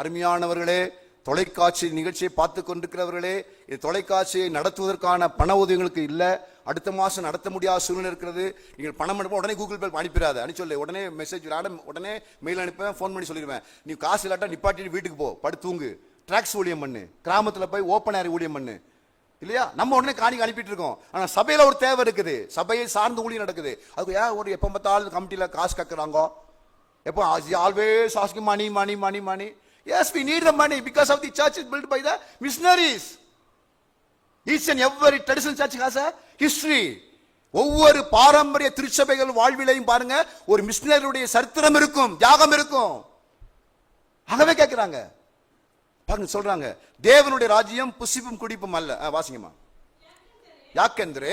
அருமையானவர்களே, தொலைக்காட்சி நிகழ்ச்சியை பார்த்து கொண்டிருக்கிறவர்களே, இது தொலைக்காட்சியை நடத்துவதற்கான பண உதவிகளுக்கு இல்லை. அடுத்த மாதம் நடத்த முடியாத சூழ்நிலை இருக்கிறது. நீங்கள் பணம் அனுப்ப உடனே கூகுள் பே அனுப்பிடாத சொல்லு. உடனே மெசேஜ் உடனே மெயில் அனுப்பேன், ஃபோன் பண்ணி சொல்லிடுவேன். நீ காசு இல்லாட்டா நிப்பாட்டிட்டு வீட்டுக்கு போ, படுத்து தூங்கு, ட்ராக்ஸ் ஊழியம் பண்ணு, கிராமத்தில் போய் ஓப்பன் ஏர் ஊழியம் பண்ணு. இல்லையா? நம்ம உடனே காணிக்கு அனுப்பிட்டு இருக்கோம். ஆனால் சபையில் ஒரு தேவை இருக்குது, சபையை சார்ந்த ஊழியம் நடக்குது. அதுக்கு ஏன் ஒரு எப்போ பார்த்தாலும் கமிட்டியில் காசு கக்குறாங்க? எப்போ always asking money money money money. Yes, we need the money because of the church is built by the missionaries. Each and every traditional church has a history. ஒவ்வொரு பாரம்பரிய திருச்சபைகள் வாழ்விலையும் பாருங்க, ஒரு மிஷனரியுடைய சரித்திரம் இருக்கும், தியாகம் இருக்கும். ஆகவே கேட்கிறாங்க பாருங்க, சொல்றாங்க, தேவனுடைய ராஜ்யம் புசிப்பும் குடிப்பும் அல்ல. வாசிங்கம்மா. ಯಾಕೆಂದ್ರೆ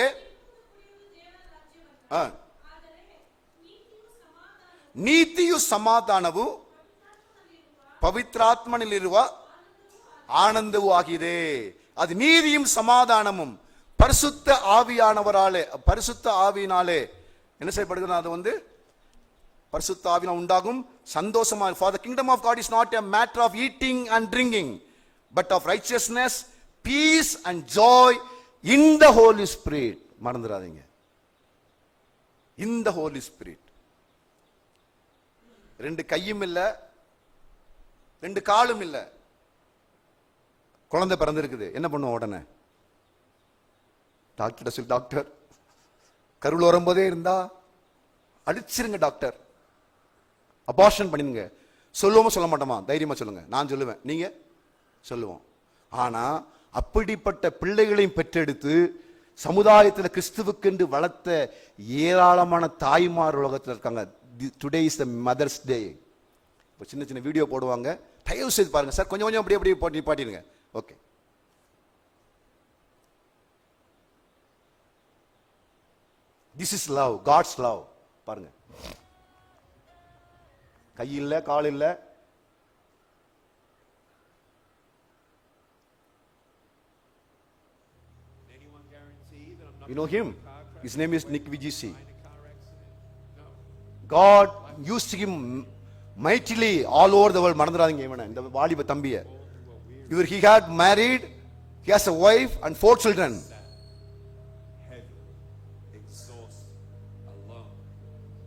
ನೀತಿಯು ಸಮಾಧಾನವು ಪವಿತ್ರಾತ್ಮನಲ್ಲಿರುವ ಆನಂದವೂ ಆಗಿದೆ. அது நீதியும் சமாதானமும் பரிசுத்த ஆவியானவராலே, பரிசுத்த ஆவியினாலே என்ன செய்யப்படுகிறது? அது வந்து பரிசுத்த ஆவியினால் உண்டாகும் சந்தோஷமா. For the kingdom of God is not a matter of eating and drinking, but of righteousness, peace and joy in the Holy Spirit. மறந்துடாதீங்க, in the Holy Spirit. ரெண்டு கையும் இல்ல, ரெண்டு காலும் இல்ல, குழந்தை பிறந்திருக்குது. என்ன பண்ணுவோம்? உடனே டாக்டர் சொல்லி, டாக்டர் கருவில் வரும்போதே இருந்தா அடிச்சிருங்க டாக்டர், அபார்ஷன் பண்ணிடுங்க. சொல்லுவோமா சொல்ல மாட்டோமா? தைரியமா சொல்லுங்க. நான் சொல்லுவேன், நீங்க சொல்லுவோம். ஆனா அப்படிப்பட்ட பிள்ளைகளையும் பெற்றெடுத்து சமுதாயத்தில் கிறிஸ்துவுக்கென்று வளர்த்த ஏராளமான தாய்மார் உலகத்தில் இருக்காங்க. Today is the mother's day. இப்போ சின்ன சின்ன வீடியோ போடுவாங்க, தயவு செய்து பாருங்க சார். கொஞ்சம் கொஞ்சம் அப்படியே போட்டு நிப்பாட்டிடுங்க. Okay, this is love, God's love. பாருங்க, கை இல்ல, கால் இல்ல, you know him, his name is Nick Vijay. God used him mightily all over the world. மறந்துடாதீங்க இவனை, இந்த வாலிப தம்பிய. He had married, he has a wife and 4 children.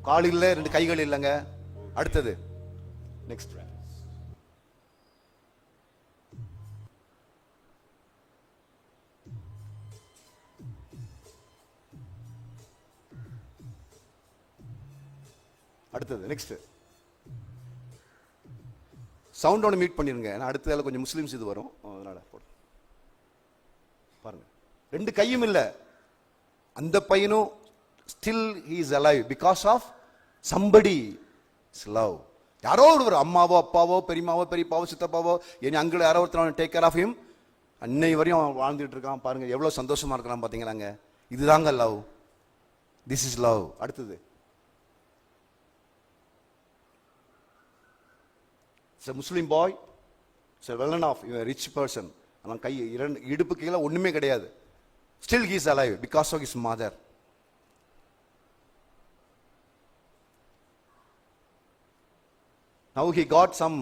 கால் இல்ல, 2 கைகள் இல்லங்க. அடுத்தது நெக்ஸ்ட். அடுத்தது நெக்ஸ்ட். சவுண்டோட மீட் பண்ணிருங்க, அடுத்ததால கொஞ்சம் முஸ்லிம்ஸ் இது வரும், அதனால பாருங்க. 2 கையும் இல்ல, அந்த பையனும் still he is alive because of somebody's love. யாரோ ஒருவர், அம்மாவோ அப்பாவோ பெரியமாவோ பெரியப்பாவோ சித்தப்பாவோ என் அங்கிள் யாரோ ஒருத்தர் டேக் கேர் ஆஃப் ஹிம். அன்னை வரையும் அவன் வாழ்ந்துட்டு இருக்கான். பாருங்க எவ்வளவு சந்தோஷமா இருக்கலாம் பாத்தீங்களாங்க. இதுதாங்க லவ், திஸ் இஸ் லவ். அடுத்தது a Muslim boy, it's a well-known a rich person. அவன் கை இடுப்பு கீழே ஒண்ணுமே கிடையாது. Still he is alive because of his mother. Now he got some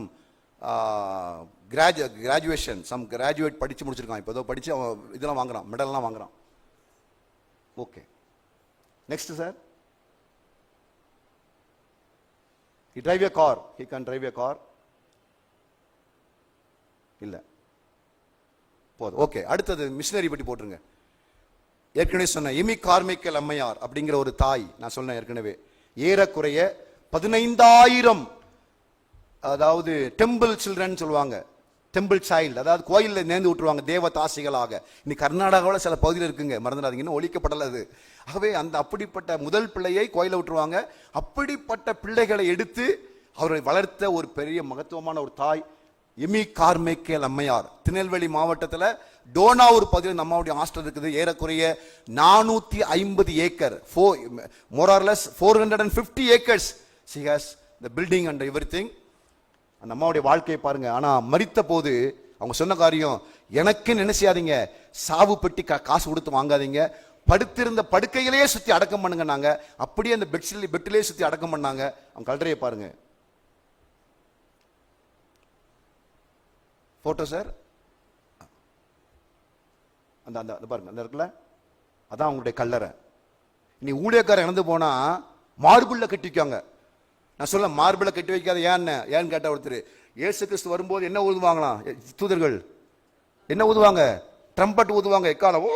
graduation, some graduate படிச்சு முடிச்சிருக்கான். இப்போ ஏதோ படிச்சு அவன் இதெல்லாம் வாங்குறான், மெடல்லாம் வாங்குறான். Okay, next sir. He drive a car, he can drive a car. இல்ல, போதும். ஓகே, அடுத்தது மிஷனரி பற்றி போட்டுருங்க. ஏற்கனவே சொன்ன எமி கார்மைக்கல் அம்மையார் அப்படிங்கிற ஒரு தாய், நான் சொன்னேன் ஏற்கனவே, ஏறக்குறைய 15,000, அதாவது டெம்பிள் சில்ட்ரன் சொல்லுவாங்க, டெம்பிள் சைல்டு, அதாவது கோயிலில் நேர்ந்து விட்டுருவாங்க தேவதாசிகளாக. இன்னைக்கு கர்நாடகாவில் சில பகுதியில் இருக்குங்க, மறந்துடாதீங்க, இன்னும் ஒழிக்கப்படலை அது. ஆகவே அந்த அப்படிப்பட்ட முதல் பிள்ளையை கோயிலை விட்டுருவாங்க. அப்படிப்பட்ட பிள்ளைகளை எடுத்து அவரை வளர்த்த ஒரு பெரிய மகத்துவமான ஒரு தாய் எமி கார்மைக்கேல் அம்மையார். திருநெல்வேலி மாவட்டத்தில் டோனாவூர் பகுதியில் அம்மாவுடைய ஹாஸ்டல் இருக்குது. ஏறக்குறைய 450 acre, more or less 450 acres she has the building and everything. அந்த அம்மாவுடைய வாழ்க்கையை பாருங்க. ஆனா மரித்த போது அவங்க சொன்ன காரியம், எனக்கு நினைச்சாதீங்க, சாவு பெட்டி காசு கொடுத்து வாங்காதீங்க, படுத்திருந்த படுக்கையிலேயே சுத்தி அடக்கம் பண்ணுங்க. நாங்க அப்படியே அந்த பெட்டிலேயே சுத்தி அடக்கம் பண்ணாங்க. அவங்க கல்றையை பாருங்க. போட்டோ சார், அந்த அந்த பாருங்க, அந்த இருக்குல்ல, அதான் அவங்களுடைய கல்லறை. இனி ஊழியக்காரர் இறந்து போனா மார்பிள்ல கட்டி வைக்காங்க. நான் சொல்ல மார்பிள கட்டி வைக்காத, ஏன்னு கேட்ட ஒருத்தர், இயேசு கிறிஸ்து வரும்போது என்ன ஊதுவாங்களாம் தூதர்கள், என்ன ஊதுவாங்க? ட்ரம்பட் ஊதுவாங்க, எக்காலம்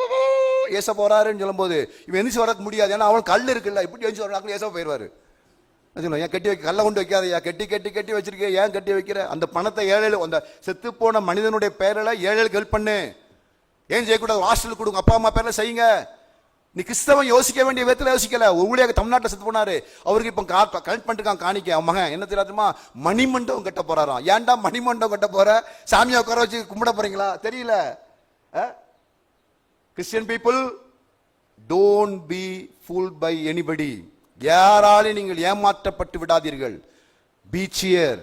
ஏச போறாருன்னு சொல்லும் போது இவன் எந்திரிச்சு வர முடியாது, ஏன்னா அவன் கல் இருக்குல்ல, இப்படி எந்திரிச்சு வர்றாங்க, ஏசா போயிடுவாரு. ஏன் கட்டி வைக்க, கல்லை கொண்டு வைக்காதையா, கட்டி கட்டி கட்டி வச்சிருக்கேன், ஏன் கட்டி வைக்கிற? அந்த பணத்தை ஏழைகள், அந்த செத்து போன மனிதனுடைய பேரில் ஏழைகளுக்கு ஹெல்ப் பண்ணு. ஏன் செய்யக்கூடாது? ஹாஸ்டலுக்கு கொடுங்க, அப்பா அம்மா பேர்ல செய்யுங்க. நீ கிறிஸ்தவன் யோசிக்க வேண்டிய விதத்தில் யோசிக்கல. ஊழியாக தமிழ்நாட்டில் செத்து போனாரு, அவருக்கு இப்போ கலெக்ட் பண்ணிருக்கான் காணிக்க. அவன் மகன் என்ன தெரியாதுமா, மணிமண்டபம் கட்ட போறாராம். ஏன்டா மணிமண்டபம் கட்ட போற? சாமியா உட்கார வச்சு கும்பிட போறீங்களா? தெரியல. Christian people, don't be fooled by anybody. யாராலே நீங்கள் ஏமாற்றப்பட்டு விடாதீர்கள். பி சியர்,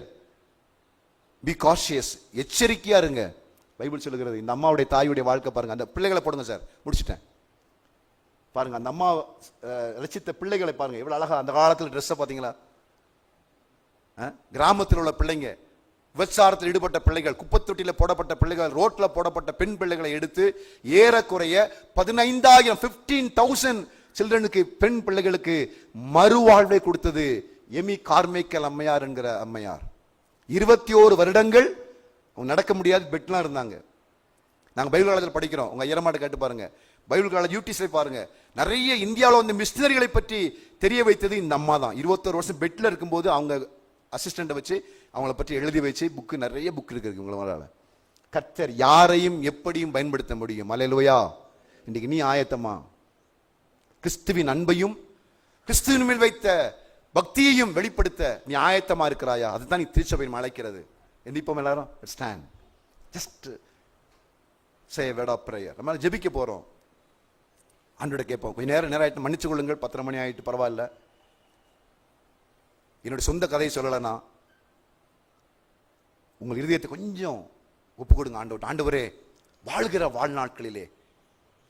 பி காஷியஸ், எச்சரிக்கையா இருங்க. பைபிள் சொல்லுகிறது. இந்த அம்மாவுடைய தாயுடைய வாழ்க்கை பாருங்க. அந்த பிள்ளைகளை போடுங்க சார், முடிச்சுட்டேன். பாருங்க அந்த அம்மா ரசித்த பிள்ளைகளை பாருங்க, எவ்வளவு அழகா அந்த காலத்தில் ட்ரெஸ்ஸை பார்த்தீங்களா? கிராமத்தில் உள்ள பிள்ளைங்க, விபச்சாரத்தில் ஈடுபட்ட பிள்ளைகள், குப்பத்தொட்டியில் போடப்பட்ட பிள்ளைகள், ரோட்ல போடப்பட்ட பெண் பிள்ளைகளை எடுத்து ஏறக்குறைய 15,000 15,000 சில்ட்ரனுக்கு, பெண் பிள்ளைகளுக்கு மறுவாழ்வை கொடுத்தது எமி கார்மைக்கல் அம்மையார் என்கிற அம்மையார். 21 வருடங்கள் நடக்க முடியாது, பெட்லாம் இருந்தாங்க. நாங்கள் பைபிள் காலேஜில் படிக்கிறோம், உங்க ஐயரமாட்ட கேட்டு பாருங்க. பைபிள் காலேஜ் யூடிஸை பாருங்க. நிறைய இந்தியாவில் வந்து மிஷினரிகளை பற்றி தெரிய வைத்தது இந்த அம்மா தான். 21 வருஷம் பெட்ல இருக்கும்போது அவங்க அசிஸ்டண்ட்டை வச்சு அவங்கள பற்றி எழுதி வச்சு புக்கு, நிறைய புக் இருக்கு உங்களால. கர்த்தர் யாரையும் எப்படியும் பயன்படுத்த முடியும். அல்லேலூயா. இன்னைக்கு நீ ஆயத்தமா? கிறிஸ்துவின் அன்பையும் கிறிஸ்துவின் மேல் வைத்த பக்தியையும் வெளிப்படுத்த நீ ஆயத்தமா இருக்கிறாயா? அதுதான் நீ திருச்சபையின் அழைக்கிறது. எந்திப்போம் எல்லாரும், stand, just say a word of prayer. நம்ம ஜெபிக்க போறோம். ஆண்டவரை கேட்போம். கொஞ்சம் நேரம் ஆயிட்டு மன்னிச்சு கொள்ளுங்கள், 10:30 மணி ஆயிட்டு, பரவாயில்ல. என்னுடைய சொந்த கதையை சொல்லலைன்னா உங்கள் இருதயத்தை கொஞ்சம் ஒப்பு கொடுங்க ஆண்டவர். ஆண்டவரே, வாழ்கிற வாழ்நாட்களிலே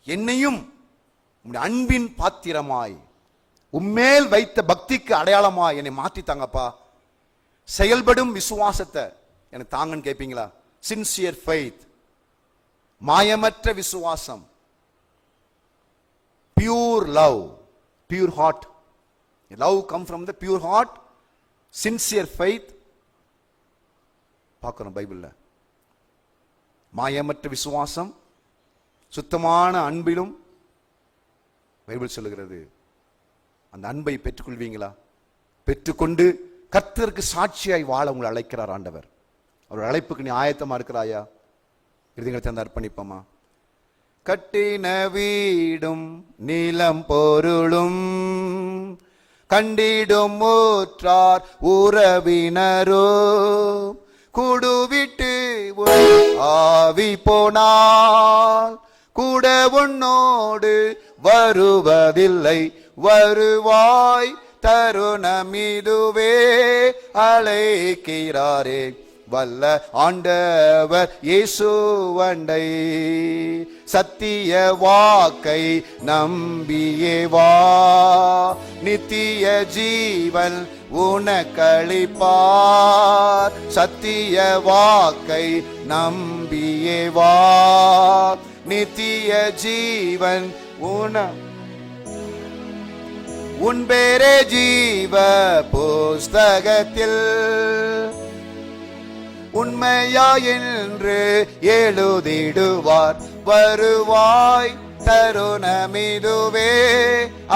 என்னையும் உம்முடைய அன்பின் பாத்திரமாய் உம்மேல் வைத்த பக்திக்கு அடையாளமாய் என்னை மாற்றித்தாங்கப்பா. செயல்படும் விசுவாசத்தை எனக்கு தாங்கன்னு கேட்பீங்களா? சின்சியர் ஃபெய்த், மாயமற்ற விசுவாசம், pure love, pure heart. Love come from the pure heart, sincere faith. பார்க்கிறோம் பைபிள்ல. மாயமற்ற விசுவாசம், சுத்தமான அன்பிலும் பைபிள் சொல்லுகிறது. அந்த அன்பை பெற்றுக்கொள்வீங்களா? பெற்றுக்கொண்டு கர்த்தருக்கு சாட்சியாய் வாழ உங்களை அழைக்கிறார் ஆண்டவர். அவர் அழைப்புக்கு நீ ஆயத்தமா இருக்கிறாயா? இருதயங்களை தந்து அர்ப்பணிப்போமா? கட்டின வீடும் நிலம் பொருளும் கண்டிடும் ஊற்றார் உறவினரோ கூடுவிட்டு ஆவி போனால் கூட உன்னோடு வருவதில்லை. வருவாய் தருணமிதுவே அழைக்கிறாரே வல்ல ஆண்டவர் இயேசுவண்டை. சத்திய வாக்கை நம்பியே வா, நித்திய ஜீவன் உனக்களிப்பார். சத்திய வாக்கை நம்பியே வா, நித்திய ஜீவன் உன் பேரே ஜீவ புஸ்தகத்தில் உண்மையா என்று எழுதிடுவார். வருவாய் தருணமிதுவே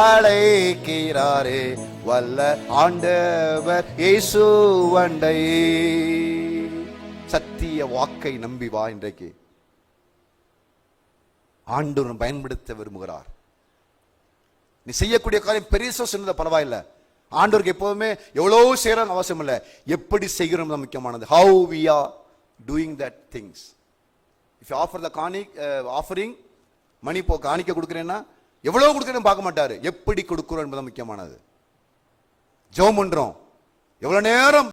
அழைக்கிறாரே வல்ல ஆண்டவர் இயேசுவண்டை. சத்திய வாக்கை நம்பி வா. இன்றைக்கு ஆண்டவர் பயன்படுத்த விரும்புகிறார். நீ செய்யக்கூடிய காரியம் பெருசா சொன்னது பரவாயில்ல. ஆண்டவருக்கு எப்போதுமே எவ்வளவு செய்யறோம் அவசியம் இல்லை, எப்படி செய்கிறோம் தான் முக்கியமானது. how we are doing that things. if you offer the offering மணி போ காணிக்க கொடுக்கிறேன்னா எவ்வளவு கொடுக்கிறேன்னு பார்க்க மாட்டாரு, எப்படி கொடுக்கிறோம் என்பது முக்கியமானது. ஜெபம் பண்றோம், எவ்வளவு நேரம்